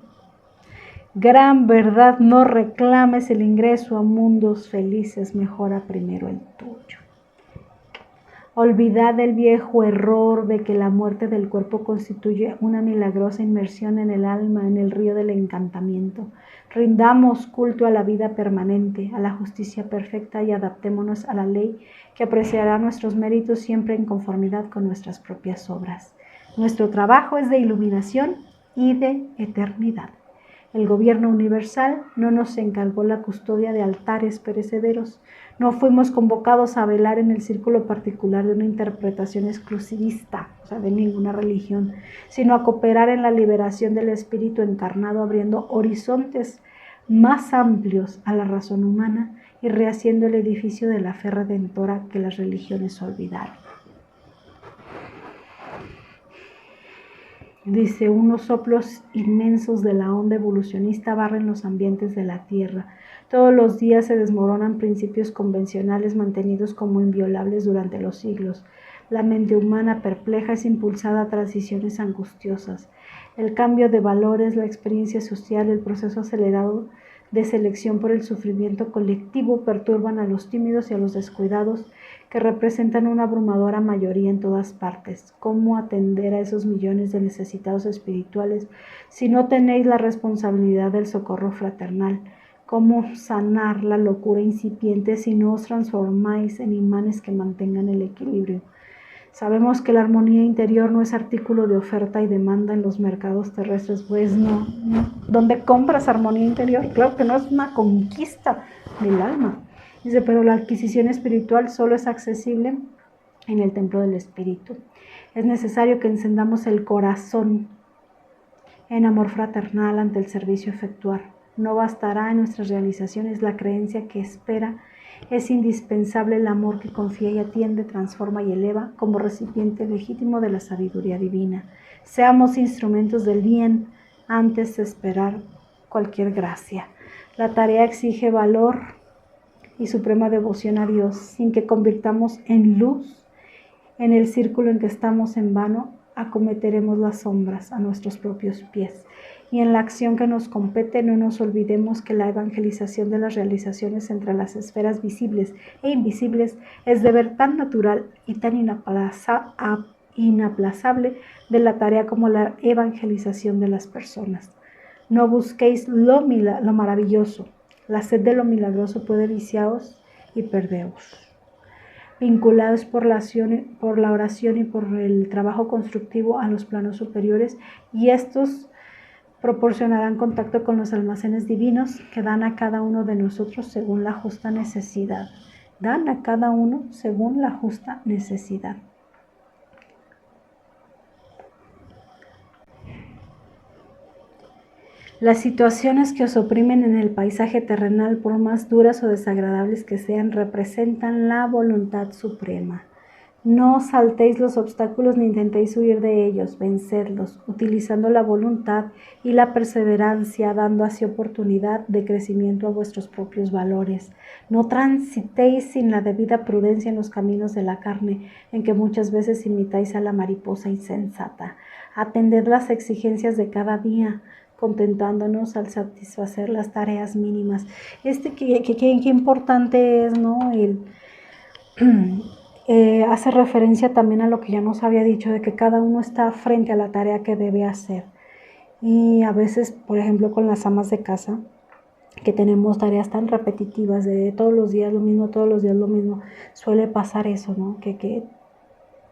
Gran verdad, no reclames el ingreso a mundos felices, mejora primero el tuyo. Olvidad el viejo error de que la muerte del cuerpo constituye una milagrosa inmersión en el alma, en el río del encantamiento. Rindamos culto a la vida permanente, a la justicia perfecta y adaptémonos a la ley que apreciará nuestros méritos siempre en conformidad con nuestras propias obras. Nuestro trabajo es de iluminación y de eternidad. El gobierno universal no nos encargó la custodia de altares perecederos. No fuimos convocados a velar en el círculo particular de una interpretación exclusivista, o sea, de ninguna religión, sino a cooperar en la liberación del espíritu encarnado, abriendo horizontes más amplios a la razón humana y rehaciendo el edificio de la fe redentora que las religiones olvidaron. Dice, unos soplos inmensos de la onda evolucionista barren los ambientes de la Tierra. Todos los días se desmoronan principios convencionales mantenidos como inviolables durante los siglos. La mente humana perpleja es impulsada a transiciones angustiosas. El cambio de valores, la experiencia social, el proceso acelerado de selección por el sufrimiento colectivo perturban a los tímidos y a los descuidados que representan una abrumadora mayoría en todas partes. ¿Cómo atender a esos millones de necesitados espirituales si no tenéis la responsabilidad del socorro fraternal? ¿Cómo sanar la locura incipiente si no os transformáis en imanes que mantengan el equilibrio? Sabemos que la armonía interior no es artículo de oferta y demanda en los mercados terrestres, pues no. ¿Dónde compras armonía interior? Claro que no, es una conquista del alma. Dice, pero la adquisición espiritual solo es accesible en el templo del espíritu. Es necesario que encendamos el corazón en amor fraternal ante el servicio efectuar. No bastará en nuestras realizaciones la creencia que espera. Es indispensable el amor que confía y atiende, transforma y eleva como recipiente legítimo de la sabiduría divina. Seamos instrumentos del bien antes de esperar cualquier gracia. La tarea exige valor y suprema devoción a Dios, sin que convirtamos en luz en el círculo en que estamos en vano, acometeremos las sombras a nuestros propios pies. Y en la acción que nos compete no nos olvidemos que la evangelización de las realizaciones entre las esferas visibles e invisibles es deber tan natural y tan inaplazable de la tarea como la evangelización de las personas. No busquéis lo maravilloso. La sed de lo milagroso puede viciaros y perderos. Vinculados por la oración y por el trabajo constructivo a los planos superiores, y estos proporcionarán contacto con los almacenes divinos que dan a cada uno de nosotros según la justa necesidad. Dan a cada uno según la justa necesidad. Las situaciones que os oprimen en el paisaje terrenal, por más duras o desagradables que sean, representan la voluntad suprema. No saltéis los obstáculos ni intentéis huir de ellos, vencedlos, utilizando la voluntad y la perseverancia, dando así oportunidad de crecimiento a vuestros propios valores. No transitéis sin la debida prudencia en los caminos de la carne, en que muchas veces imitáis a la mariposa insensata. Atended las exigencias de cada día, contentándonos al satisfacer las tareas mínimas. Qué importante es, ¿no? hace referencia también a lo que ya nos había dicho, de que cada uno está frente a la tarea que debe hacer. Y a veces, por ejemplo, con las amas de casa, que tenemos tareas tan repetitivas de todos los días lo mismo, todos los días lo mismo, suele pasar eso, ¿no? Que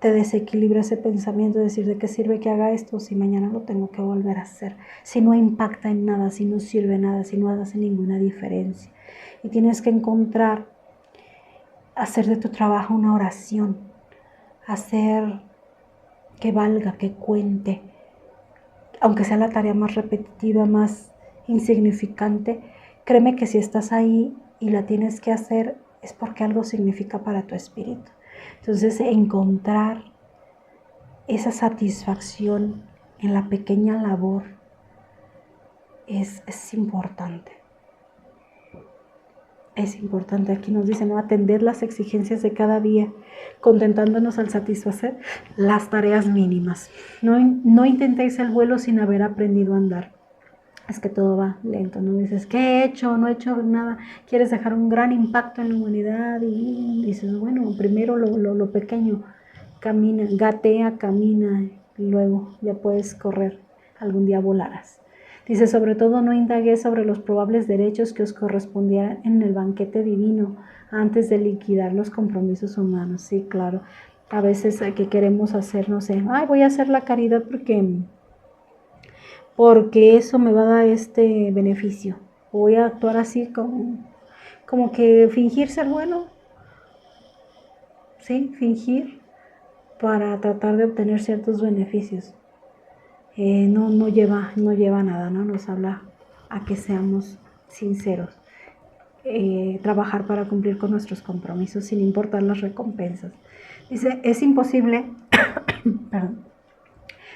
te desequilibra ese pensamiento de decir, ¿de qué sirve que haga esto si mañana lo tengo que volver a hacer? Si no impacta en nada, si no sirve nada, si no hace ninguna diferencia. Y tienes que encontrar, hacer de tu trabajo una oración, hacer que valga, que cuente, aunque sea la tarea más repetitiva, más insignificante. Créeme que si estás ahí y la tienes que hacer es porque algo significa para tu espíritu. Entonces, encontrar esa satisfacción en la pequeña labor es importante. Es importante. Aquí nos dicen, ¿no? Atender las exigencias de cada día, contentándonos al satisfacer las tareas mínimas. No intentéis el vuelo sin haber aprendido a andar. Es que todo va lento, ¿no? Dices, ¿qué he hecho? No he hecho nada. Quieres dejar un gran impacto en la humanidad y dices, bueno, primero lo pequeño. Camina, gatea, camina, y luego ya puedes correr. Algún día volarás. Dice, sobre todo no indagué sobre los probables derechos que os correspondían en el banquete divino antes de liquidar los compromisos humanos. Sí, claro. A veces que queremos hacer, no sé, voy a hacer la caridad porque eso me va a dar este beneficio. Voy a actuar así como que fingir ser bueno. Sí, fingir para tratar de obtener ciertos beneficios. No lleva nada, ¿no? Nos habla a que seamos sinceros. Trabajar para cumplir con nuestros compromisos sin importar las recompensas. Dice, es imposible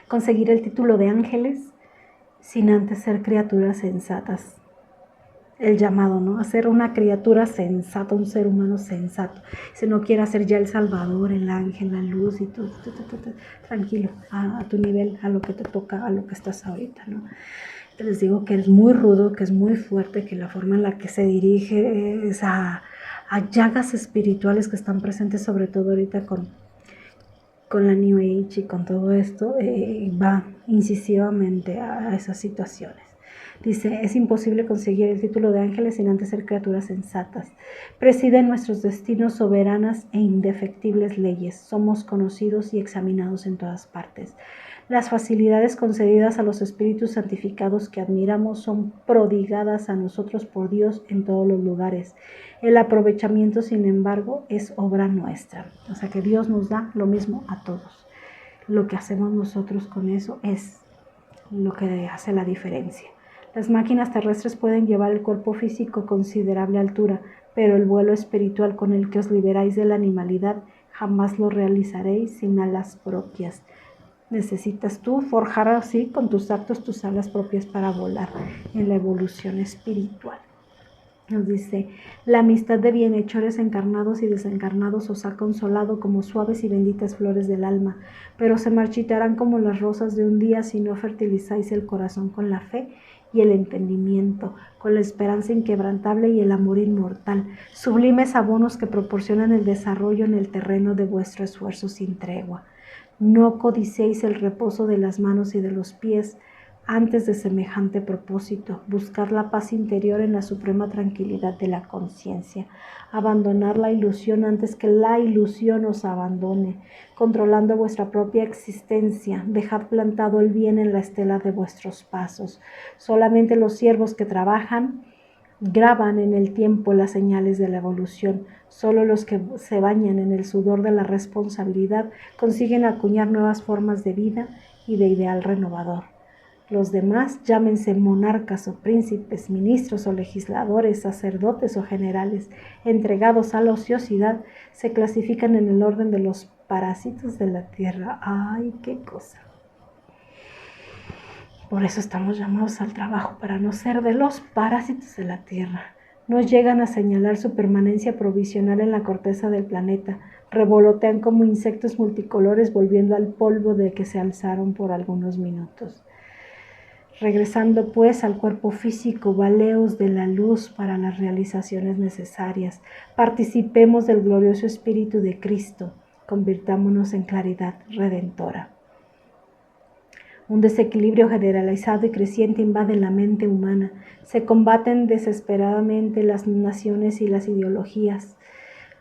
conseguir el título de ángeles sin antes ser criaturas sensatas. El llamado, ¿no? A ser una criatura sensata, un ser humano sensato. Si no quiere ser ya el Salvador, el ángel, la luz y todo, tranquilo, a tu nivel, a lo que te toca, a lo que estás ahorita, ¿no? Les digo que es muy rudo, que es muy fuerte, que la forma en la que se dirige es a llagas espirituales que están presentes, sobre todo ahorita con la New Age y con todo esto, va incisivamente a esas situaciones. Dice, es imposible conseguir el título de ángeles sin antes ser criaturas sensatas. Presiden nuestros destinos soberanas e indefectibles leyes. Somos conocidos y examinados en todas partes. Las facilidades concedidas a los espíritus santificados que admiramos son prodigadas a nosotros por Dios en todos los lugares. El aprovechamiento, sin embargo, es obra nuestra. O sea que Dios nos da lo mismo a todos. Lo que hacemos nosotros con eso es lo que hace la diferencia. Las máquinas terrestres pueden llevar el cuerpo físico a considerable altura, pero el vuelo espiritual con el que os liberáis de la animalidad jamás lo realizaréis sin alas propias. Necesitas tú forjar así con tus actos tus alas propias para volar en la evolución espiritual. Nos dice, la amistad de bienhechores encarnados y desencarnados os ha consolado como suaves y benditas flores del alma, pero se marchitarán como las rosas de un día si no fertilizáis el corazón con la fe y el entendimiento, con la esperanza inquebrantable y el amor inmortal, sublimes abonos que proporcionan el desarrollo en el terreno de vuestro esfuerzo sin tregua. No codiciéis el reposo de las manos y de los pies antes de semejante propósito. Buscar la paz interior en la suprema tranquilidad de la conciencia. Abandonar la ilusión antes que la ilusión os abandone. Controlando vuestra propia existencia, dejad plantado el bien en la estela de vuestros pasos. Solamente los siervos que trabajan graban en el tiempo las señales de la evolución. Solo los que se bañan en el sudor de la responsabilidad consiguen acuñar nuevas formas de vida y de ideal renovador. Los demás, llámense monarcas o príncipes, ministros o legisladores, sacerdotes o generales, entregados a la ociosidad, se clasifican en el orden de los parásitos de la tierra. ¡Ay, qué cosa! Por eso estamos llamados al trabajo, para no ser de los parásitos de la tierra. Nos llegan a señalar su permanencia provisional en la corteza del planeta. Revolotean como insectos multicolores volviendo al polvo de que se alzaron por algunos minutos. Regresando pues al cuerpo físico, valeos de la luz para las realizaciones necesarias. Participemos del glorioso Espíritu de Cristo. Convirtámonos en claridad redentora. Un desequilibrio generalizado y creciente invade la mente humana. Se combaten desesperadamente las naciones y las ideologías,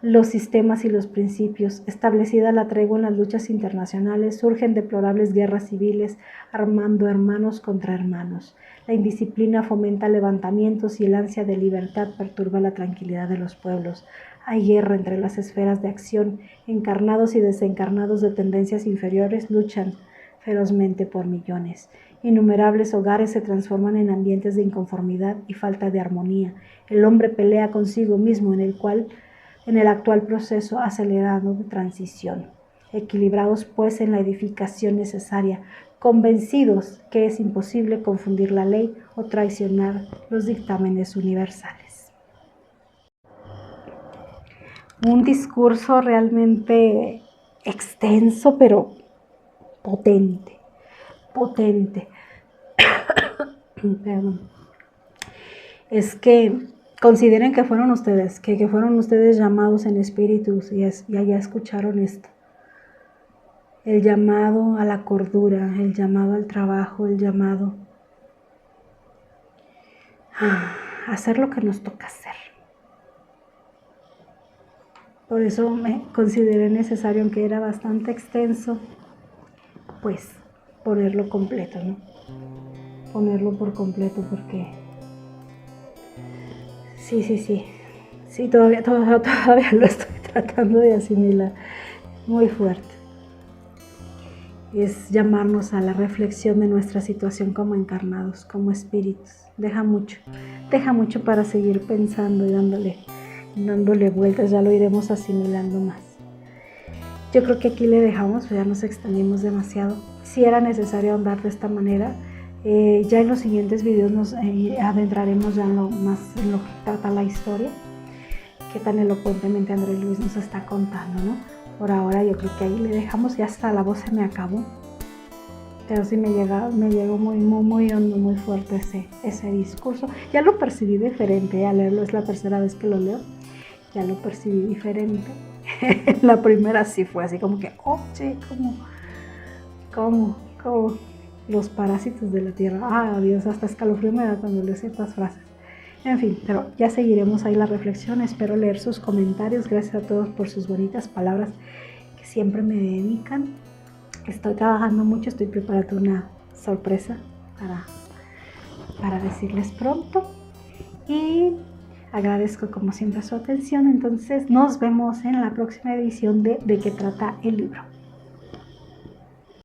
los sistemas y los principios. Establecida la tregua en las luchas internacionales, surgen deplorables guerras civiles, armando hermanos contra hermanos. La indisciplina fomenta levantamientos y el ansia de libertad perturba la tranquilidad de los pueblos. Hay guerra entre las esferas de acción. Encarnados y desencarnados de tendencias inferiores luchan ferozmente por millones. Innumerables hogares se transforman en ambientes de inconformidad y falta de armonía. El hombre pelea consigo mismo en el actual proceso acelerado de transición. Equilibrados pues en la edificación necesaria, convencidos que es imposible confundir la ley o traicionar los dictámenes universales. Un discurso realmente extenso, pero potente. Perdón. Es que consideren que fueron ustedes, que fueron ustedes llamados en espíritus y ya escucharon esto. El llamado a la cordura, el llamado al trabajo, el llamado a hacer lo que nos toca hacer. Por eso me consideré necesario, aunque era bastante extenso, pues ponerlo completo, ¿no? Ponerlo por completo porque sí, todavía lo estoy tratando de asimilar, muy fuerte. Es llamarnos a la reflexión de nuestra situación como encarnados, como espíritus. Deja mucho para seguir pensando y dándole vueltas, ya lo iremos asimilando más. Yo creo que aquí le dejamos, ya nos extendimos demasiado. Si era necesario ahondar de esta manera, ya en los siguientes videos nos adentraremos ya en lo que trata la historia, que tan elocuentemente Andrés Luis nos está contando, ¿no? Por ahora yo creo que ahí le dejamos, ya hasta la voz se me acabó, pero sí me llegó muy hondo, muy fuerte ese discurso. Ya lo percibí diferente, al leerlo es la tercera vez que lo leo, ya lo percibí diferente. La primera sí fue así como que, che, como los parásitos de la tierra. Dios, hasta escalofrío me da cuando leo ciertas frases. En fin, pero ya seguiremos ahí la reflexión. Espero leer sus comentarios. Gracias a todos por sus bonitas palabras que siempre me dedican. Estoy trabajando mucho, estoy preparando una sorpresa para decirles pronto. Y agradezco como siempre su atención. Entonces nos vemos en la próxima edición de qué trata el libro.